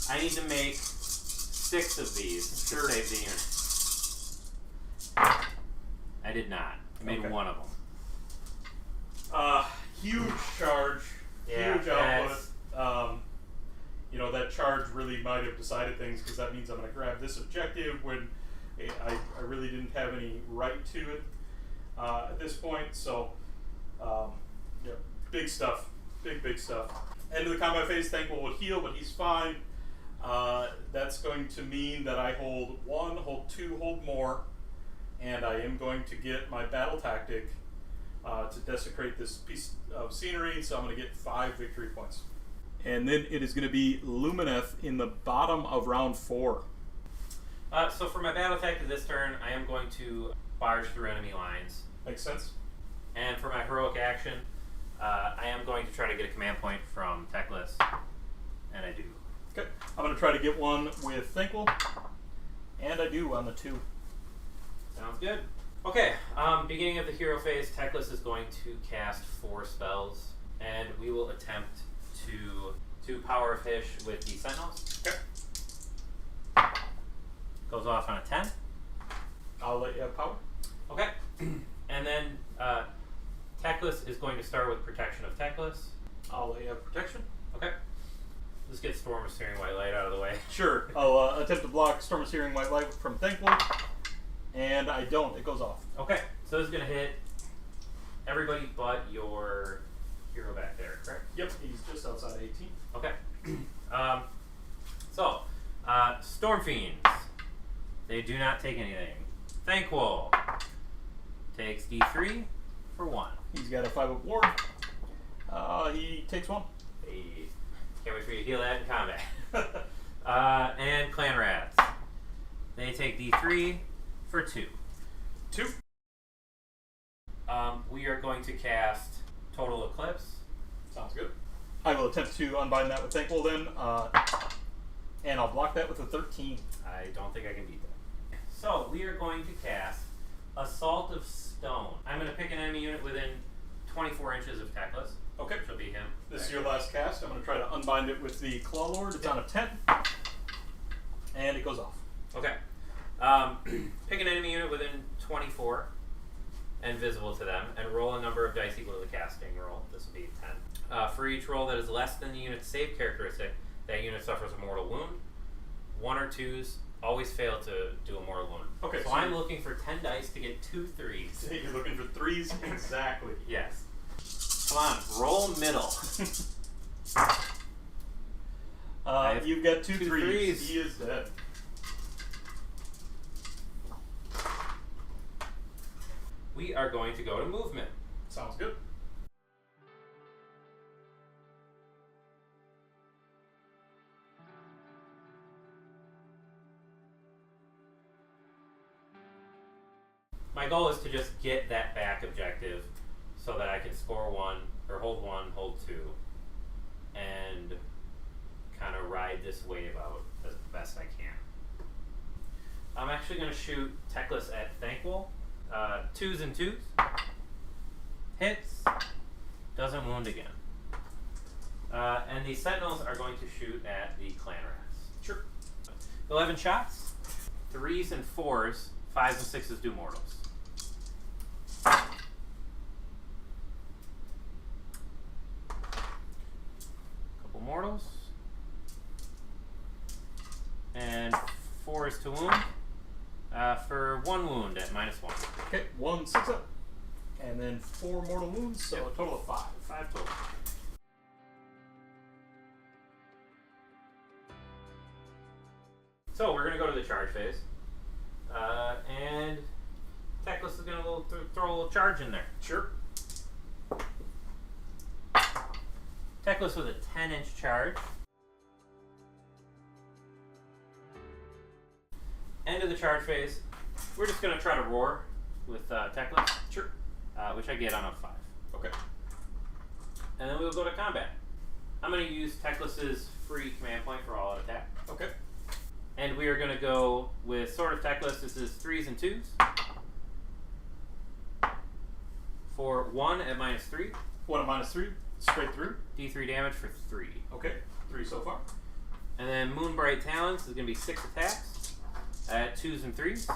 I need to make 6 of these to save the unit. I did not. I made 1 of them. Huge charge. Yeah, huge output. You know, that charge really might have decided things, because that means I'm going to grab this objective when I really didn't have any right to it at this point. So, yeah, big stuff. Big stuff. End of the combat phase, Thanquol would heal, but he's fine. That's going to mean that I hold 1, hold 2, hold more, and I am going to get my battle tactic to desecrate this piece of scenery, so I'm going to get 5 victory points. And then it is going to be Lumineth in the bottom of round 4. So for my battle tactic this turn, I am going to barge through enemy lines. Makes sense. And for my heroic action, I am going to try to get a command point from Teclis, and I do. Okay, I'm going to try to get one with Thanquol, and I do on the 2. Sounds good. Okay, beginning of the hero phase, Teclis is going to cast 4 spells, and we will attempt to power fish with the Sentinels. Okay. Goes off on a 10. I'll let you have power. Okay. And then Teclis is going to start with Protection of Teclis. I'll let you have protection. Okay. Let's get Storm of Searing White Light out of the way. Sure. I'll attempt to block Storm of Searing White Light from Thanquol, and I don't. It goes off. Okay. So this is going to hit everybody but your hero back there, correct? Yep, he's just outside 18. Okay. Storm Fiends. They do not take anything. Thanquol takes D3 for 1. He's got a 5-up ward. He takes 1. Hey, can't wait for you to heal that in combat. And Clan Rats. They take D3 for 2. 2. We are going to cast Total Eclipse. Sounds good. I will attempt to unbind that with Thanquol then, and I'll block that with a 13. I don't think I can beat that. So we are going to cast Assault of Stone. I'm going to pick an enemy unit within 24 inches of Teclis. Okay. Which will be him. This is your last cast. I'm going to try to unbind it with the Claw Lord. It's on a 10. And it goes off. Okay. Pick an enemy unit within 24 and visible to them, and roll a number of dice equal to the casting roll. This will be 10. For each roll that is less than the unit's save characteristic, that unit suffers a mortal wound. 1 or 2s always fail to do a mortal wound. Okay. So I'm looking for 10 dice to get 2 3s. You're looking for 3s? Exactly. Yes. Come on, roll middle. You've got 2 2 3s. 3s. He is dead. We are going to go to movement. Sounds good. My goal is to just get that back objective so that I can score 1, or hold 1, hold 2, and kind of ride this wave out as best I can. I'm actually going to shoot Teclis at Thanquol. 2s and 2s. Hits. Doesn't wound again. And the Sentinels are going to shoot at the Clan Rats. Sure. 11 shots. 3s and 4s. 5s and 6s do mortals. Couple mortals. And 4s to wound. For 1 wound at -1. Okay, 1 6 up. And then 4 mortal wounds, so Yep. a total of 5. 5 total. So we're going to go to the charge phase. And Teclis is going to throw a little charge in there. Sure. Teclis with a 10-inch charge. End of the charge phase. We're just going to try to roar with Teclis. Sure. Which I get on a 5. Okay. And then we'll go to combat. I'm going to use Teclis's free command point for all-out attack. Okay. And we are going to go with Sword of Teclis. This is 3s and 2s. For 1 at -3. 1 at -3, straight through. D3 damage for 3. Okay, 3 so far. And then Moonbright Talons is going to be 6 attacks at 2s and 3s.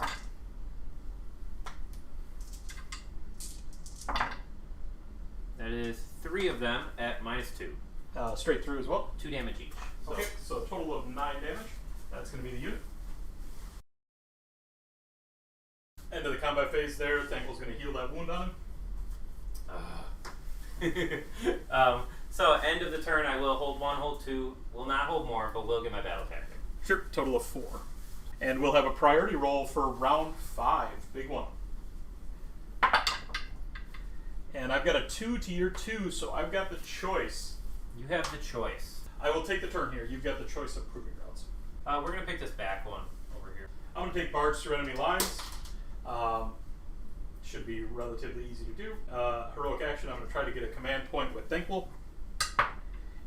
That is 3 of them at -2. Straight through as well. 2 damage each. So Okay, so a total of 9 damage. That's going to be the unit. End of the combat phase there. Thanquol's going to heal that wound on him. So end of the turn, I will hold 1, hold 2. Will not hold more, but will get my battle tactic. Sure, total of 4. And we'll have a priority roll for round 5. Big one. And I've got a 2 to your 2, so I've got the choice. You have the choice. I will take the turn here. You've got the choice of proving grounds. We're going to pick this back one over here. I'm going to take Barge through enemy lines. Should be relatively easy to do. Heroic action, I'm going to try to get a command point with Thanquol.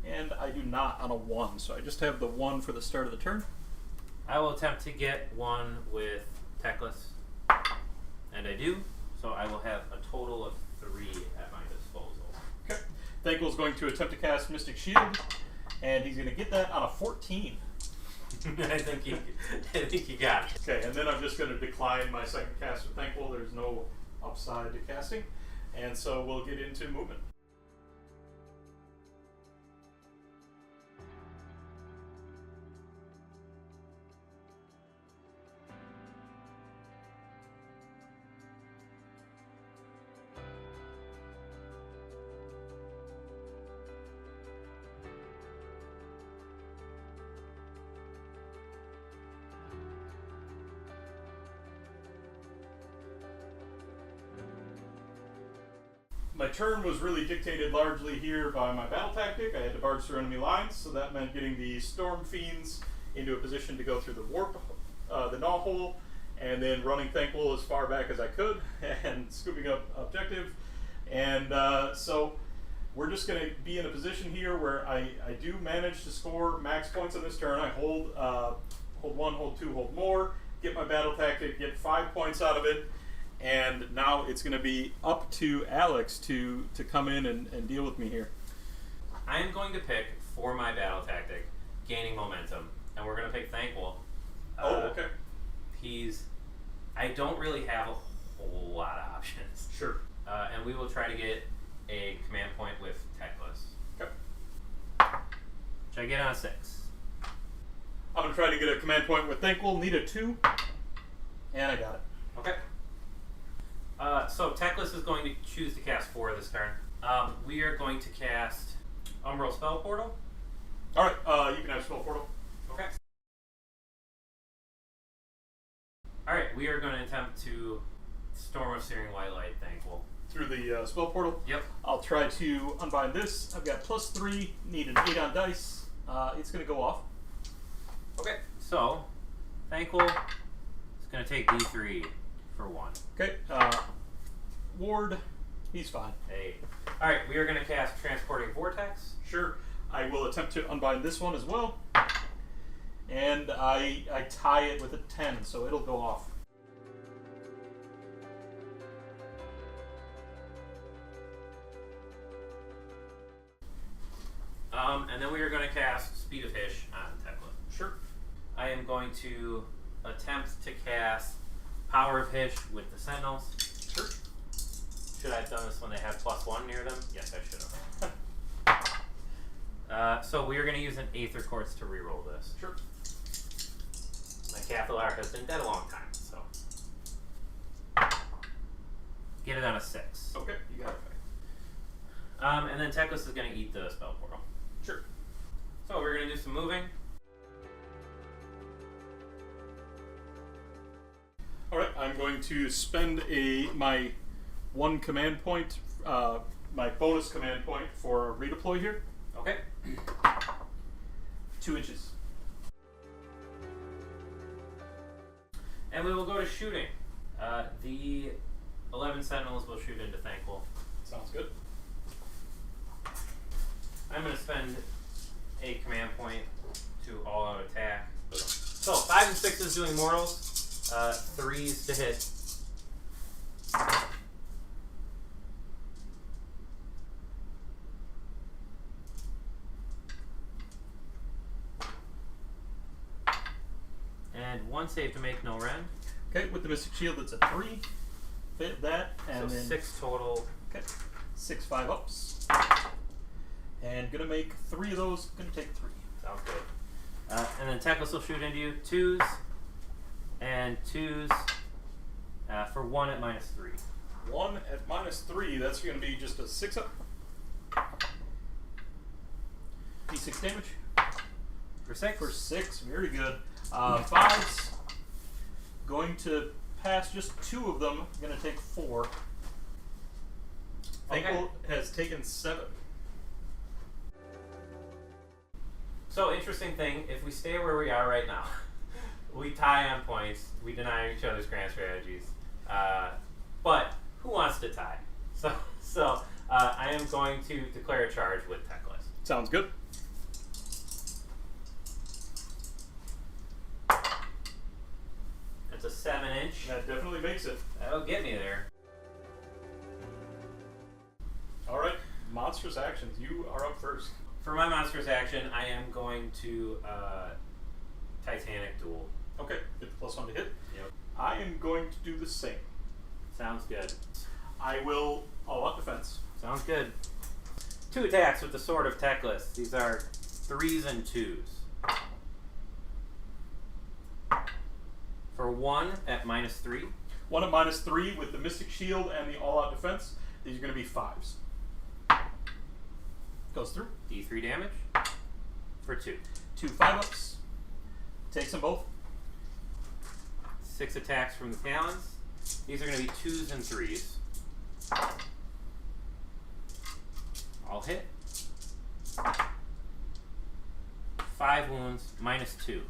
And I do not on a 1, so I just have the 1 for the start of the turn. I will attempt to get 1 with Teclis. And I do, so I will have a total of 3 at my disposal. Okay. Thanquol's going to attempt to cast Mystic Shield, and he's going to get that on a 14. I think you got it. Okay, and then I'm just going to decline my second cast with Thanquol. There's no upside to casting, and so we'll get into movement. My turn was really dictated largely here by my battle tactic. I had to barge through enemy lines, so that meant getting the Storm Fiends into a position to go through the gnaw hole, and then running Thanquol as far back as I could, and scooping up objective. And so we're just going to be in a position here where I do manage to score max points on this turn. I hold 1, hold 2, hold more, get my battle tactic, get 5 points out of it. And now it's going to be up to Alex to come in and deal with me here. I'm going to pick, for my battle tactic, gaining momentum. And we're going to pick Thanquol. Okay. I don't really have a whole lot of options. Sure. And we will try to get a command point with Teclis. Okay. Which I get on a 6. I'm going to try to get a command point with Thanquol. Need a 2. And I got it. Okay. So Teclis is going to choose to cast 4 this turn. We are going to cast Umbral Spell Portal. Alright, you can have Spell Portal. Okay. Alright, we are going to attempt to Storm of Searing White Light Thanquol. Through the Spell Portal? Yep. I'll try to unbind this. I've got +3, need an 8 on dice. It's going to go off. Okay, so Thanquol is going to take D3 for 1. Okay, Ward, he's fine. Hey. Alright, we are going to cast Transporting Vortex. Sure. I will attempt to unbind this one as well. And I tie it with a 10, so it'll go off. And then we are going to cast Speed of Hish on Teclis. Sure. I am going to attempt to cast Power of Hish with the Sentinels. Sure. Should I have done this when they had +1 near them? Yes, I should have. So we are going to use an Aetherquartz to reroll this. Sure. My Cathalar has been dead a long time, so. Get it on a 6. Okay, you got it. And then Teclis is going to eat the spell portal. Sure. So we're going to do some moving. Alright, I'm going to spend my 1 command point, my bonus command point for a redeploy here. Okay. 2 inches. And we will go to shooting. The 11 Sentinels will shoot into Thanquol. Sounds good. I'm going to spend a command point to all-out attack. So 5 and 6s doing mortals, 3s to hit. And 1 save to make no rend. Okay, with the Mystic Shield, it's a 3. Fit that, and So then 6 total. Okay, 6 5-ups. And gonna make 3 of those. Gonna take 3. Sounds good. And then Teclis will shoot into you. 2s and 2s for 1 at -3. 1 at -3. That's gonna be just a 6-up. D6 damage. For 6? For 6, very good. 5s. Going to pass just 2 of them. Gonna take 4. Thanquol has taken 7. So, interesting thing, if we stay where we are right now, we tie on points, we deny each other's grand strategies. But who wants to tie? So I am going to declare a charge with Teclis. Sounds good. That's a 7-inch. That definitely makes it. That'll get me there. Alright, Monstrous Actions. You are up first. For my Monstrous Action, I am going to Titanic Duel. Okay, get the +1 to hit. Yep. I am going to do the same. Sounds good. I will all-out defense. Sounds good. 2 attacks with the Sword of Teclis. These are 3s and 2s. For 1 at -3. 1 at -3 with the Mystic Shield and the all-out defense. These are going to be 5s. Goes through. D3 damage for 2. 2 5-ups. Takes them both. 6 attacks from the talons. These are going to be 2s and 3s. All hit. 5 wounds, -2.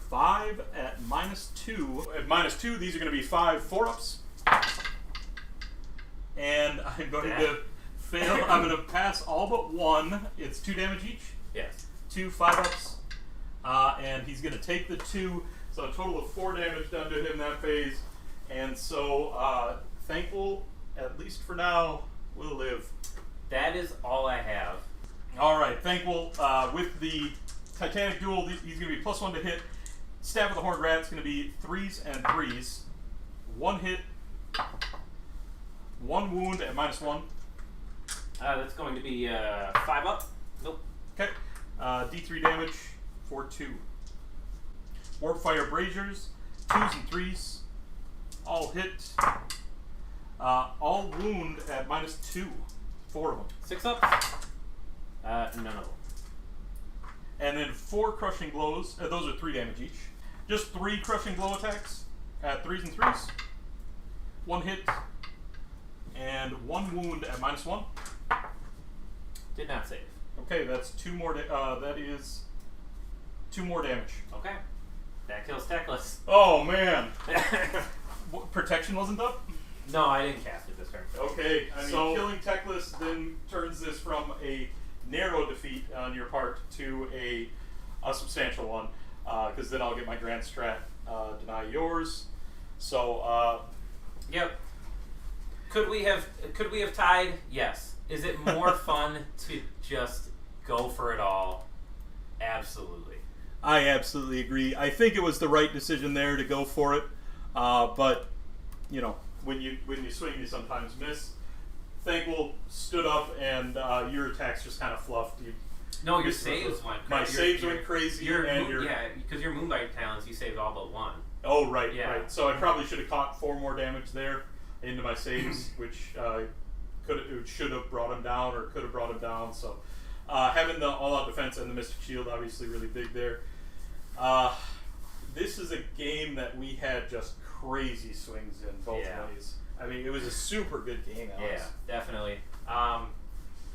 5 at -2. At -2, these are going to be 5 4-ups. And I'm going to fail. I'm going to pass all but 1. It's 2 damage each. Yes. 2 5-ups. And he's going to take the 2. So a total of 4 damage done to him that phase. And so Thanquol, at least for now, will live. That is all I have. Alright, Thanquol, with the Titanic Duel, he's going to be +1 to hit. Stab with the Horned Rat's going to be 3s and 3s. 1 hit. 1 wound at -1. That's going to be 5 up. Nope. Okay. D3 damage for 2. Warpfire Braziers, 2s and 3s. All hit. All wound at -2. 4 of them. 6 up. None of them. And then 4 Crushing Blows. Those are 3 damage each. Just 3 Crushing Blow attacks at 3s and 3s. 1 hit. And 1 wound at -1. Did not save. Okay, that's 2 more. That is 2 more damage. Okay. That kills Teclis. Oh man! Protection wasn't up? No, I didn't cast it this turn. Okay, so killing Teclis then turns this from a narrow defeat on your part to a substantial one. because then I'll get my Grand Strat deny yours. So Yep. Could we have tied? Yes. Is it more fun to just go for it all? Absolutely. I absolutely agree. I think it was the right decision there to go for it, but you know, when you swing, you sometimes miss. Thanquol stood up, and your attacks just kind of fluffed. No, your saves went crazy. My saves went crazy. Yeah, because your Moonbite talents, you saved all but one. Oh, right, right. So I probably should have caught 4 more damage there into my saves, which should have brought him down, or could have brought him down. So having the all-out defense and the Mystic Shield, obviously really big there. This is a game that we had just crazy swings in both ways. I mean, it was a super good game, Alex. Yeah, definitely.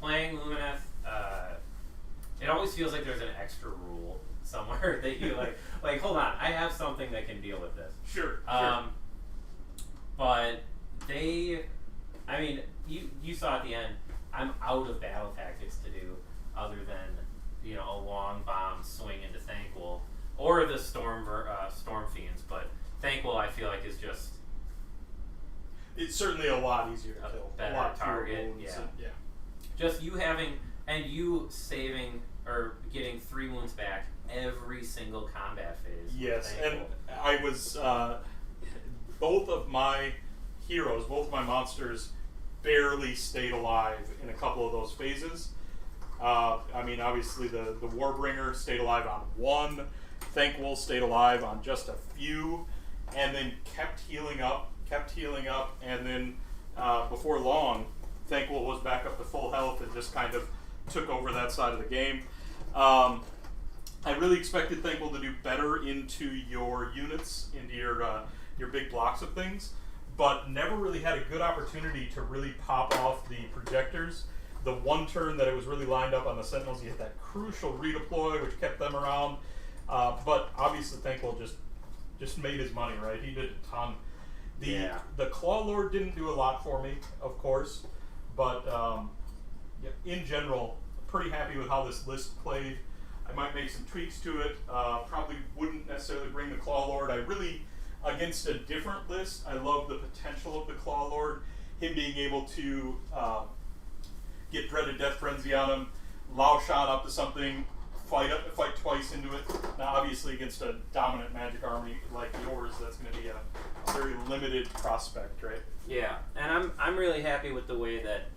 Playing Lumineth, it always feels like there's an extra rule somewhere that you like, hold on, I have something that can deal with this. Sure. But I mean, you saw at the end, I'm out of battle tactics to do other than, a long bomb swing into Thanquol or the Storm Fiends, but Thanquol I feel like is just... It's certainly a lot easier to kill. Better a lot target, yeah. Just you having, and you saving, or getting 3 wounds back every single combat phase. Yes, and I was, both of my heroes, both of my monsters, barely stayed alive in a couple of those phases. I mean, obviously the Warbringer stayed alive on 1, Thanquol stayed alive on just a few, and then kept healing up, and then before long, Thanquol was back up to full health and just kind of took over that side of the game. I really expected Thanquol to do better into your units, into your big blocks of things, but never really had a good opportunity to really pop off the projectors. The one turn that it was really lined up on the Sentinels, you hit that crucial redeploy, which kept them around. But obviously Thanquol just made his money, right? He did a ton. The Claw Lord didn't do a lot for me, of course, but in general, pretty happy with how this list played. I might make some tweaks to it. Probably wouldn't necessarily bring the Claw Lord. Against a different list, I love the potential of the Claw Lord. Him being able to get Dreaded Death Frenzy on him, Lao Shan up to something, fight twice into it. Now, obviously, against a dominant magic army like yours, that's going to be a very limited prospect, right? Yeah, and I'm really happy with the way that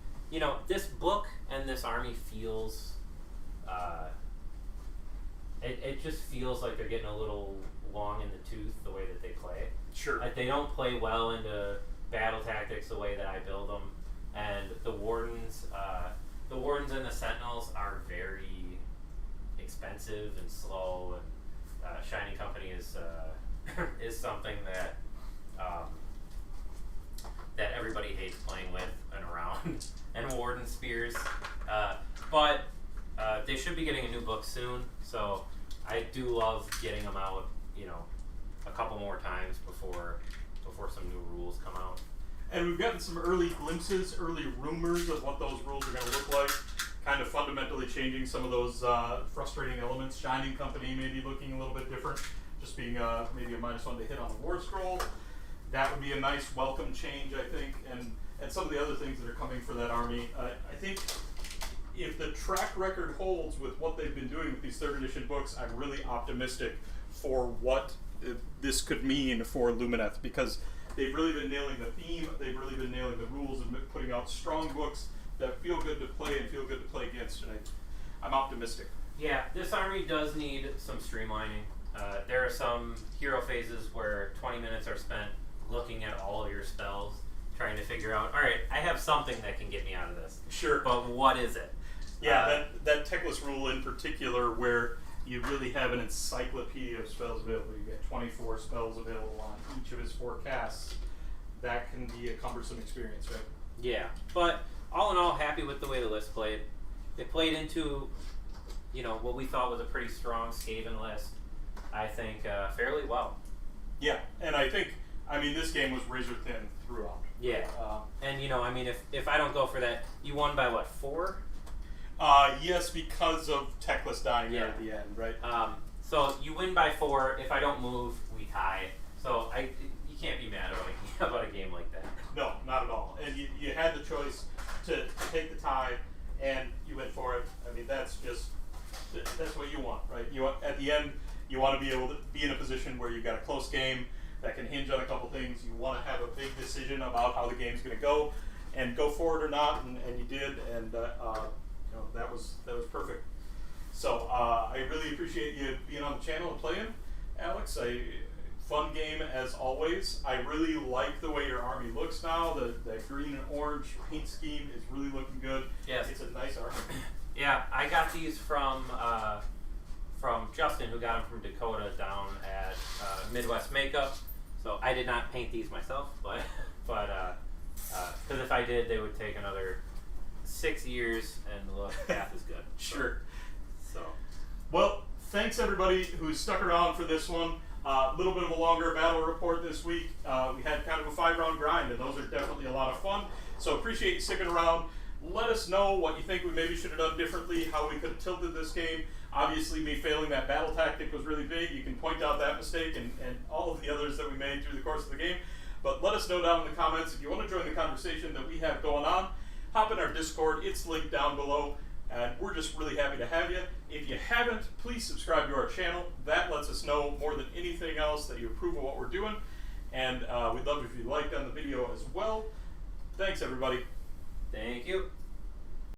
this book and this army feels. It just feels like they're getting a little long in the tooth the way that they play. Sure. Like they don't play well into battle tactics the way that I build them, and the Wardens and the Sentinels are very expensive and slow, and Shiny Company is something that that everybody hates playing with and around, and Warden Spears, but they should be getting a new book soon, so I do love getting them out, a couple more times before some new rules come out. And we've gotten some early glimpses, early rumors of what those rules are going to look like, kind of fundamentally changing some of those frustrating elements. Shining Company may be looking a little bit different, just being maybe a -1 to hit on the War Scroll. That would be a nice welcome change, I think, and some of the other things that are coming for that army. I think if the track record holds with what they've been doing with these 3rd edition books, I'm really optimistic for what this could mean for Lumineth, because they've really been nailing the theme, they've really been nailing the rules, and putting out strong books that feel good to play and feel good to play against, and I'm optimistic. Yeah, this army does need some streamlining. There are some hero phases where 20 minutes are spent looking at all of your spells, trying to figure out, all right, I have something that can get me out of this. Sure. But what is it? Yeah, that Teclis rule in particular, where you really have an encyclopedia of spells available. You get 24 spells available on each of his 4 casts. That can be a cumbersome experience, right? Yeah, but all in all, happy with the way the list played. They played into, what we thought was a pretty strong Skaven list, I think, fairly well. Yeah, and I think, this game was razor thin throughout. Yeah, and if I don't go for that, you won by what, 4? Yes, because of Teclis dying there at the end, right? So you win by 4. If I don't move, we tie. So you can't be mad about a game like that. No, not at all. And you had the choice to take the tie, and you went for it. I mean, that's what you want, right? At the end, you want to be able to be in a position where you've got a close game that can hinge on a couple things. You want to have a big decision about how the game's going to go, and go for it or not, and you did, and that was perfect. So I really appreciate you being on the channel and playing, Alex. Fun game as always. I really like the way your army looks now. The green and orange paint scheme is really looking good. Yes. It's a nice army. Yeah, I got these from Justin, who got them from Dakota down at Midwest Makeup. So I did not paint these myself, but because if I did, they would take another 6 years and look half as good. Sure. So. Well, thanks everybody who stuck around for this one. A little bit of a longer battle report this week. We had kind of a 5-round grind, and those are definitely a lot of fun. So appreciate you sticking around. Let us know what you think we maybe should have done differently, how we could have tilted this game. Obviously, me failing that battle tactic was really big. You can point out that mistake and all of the others that we made through the course of the game. But let us know down in the comments if you want to join the conversation that we have going on. Hop in our Discord. It's linked down below. And we're just really happy to have you. If you haven't, please subscribe to our channel. That lets us know more than anything else that you approve of what we're doing. And we'd love it if you liked on the video as well. Thanks, everybody. Thank you.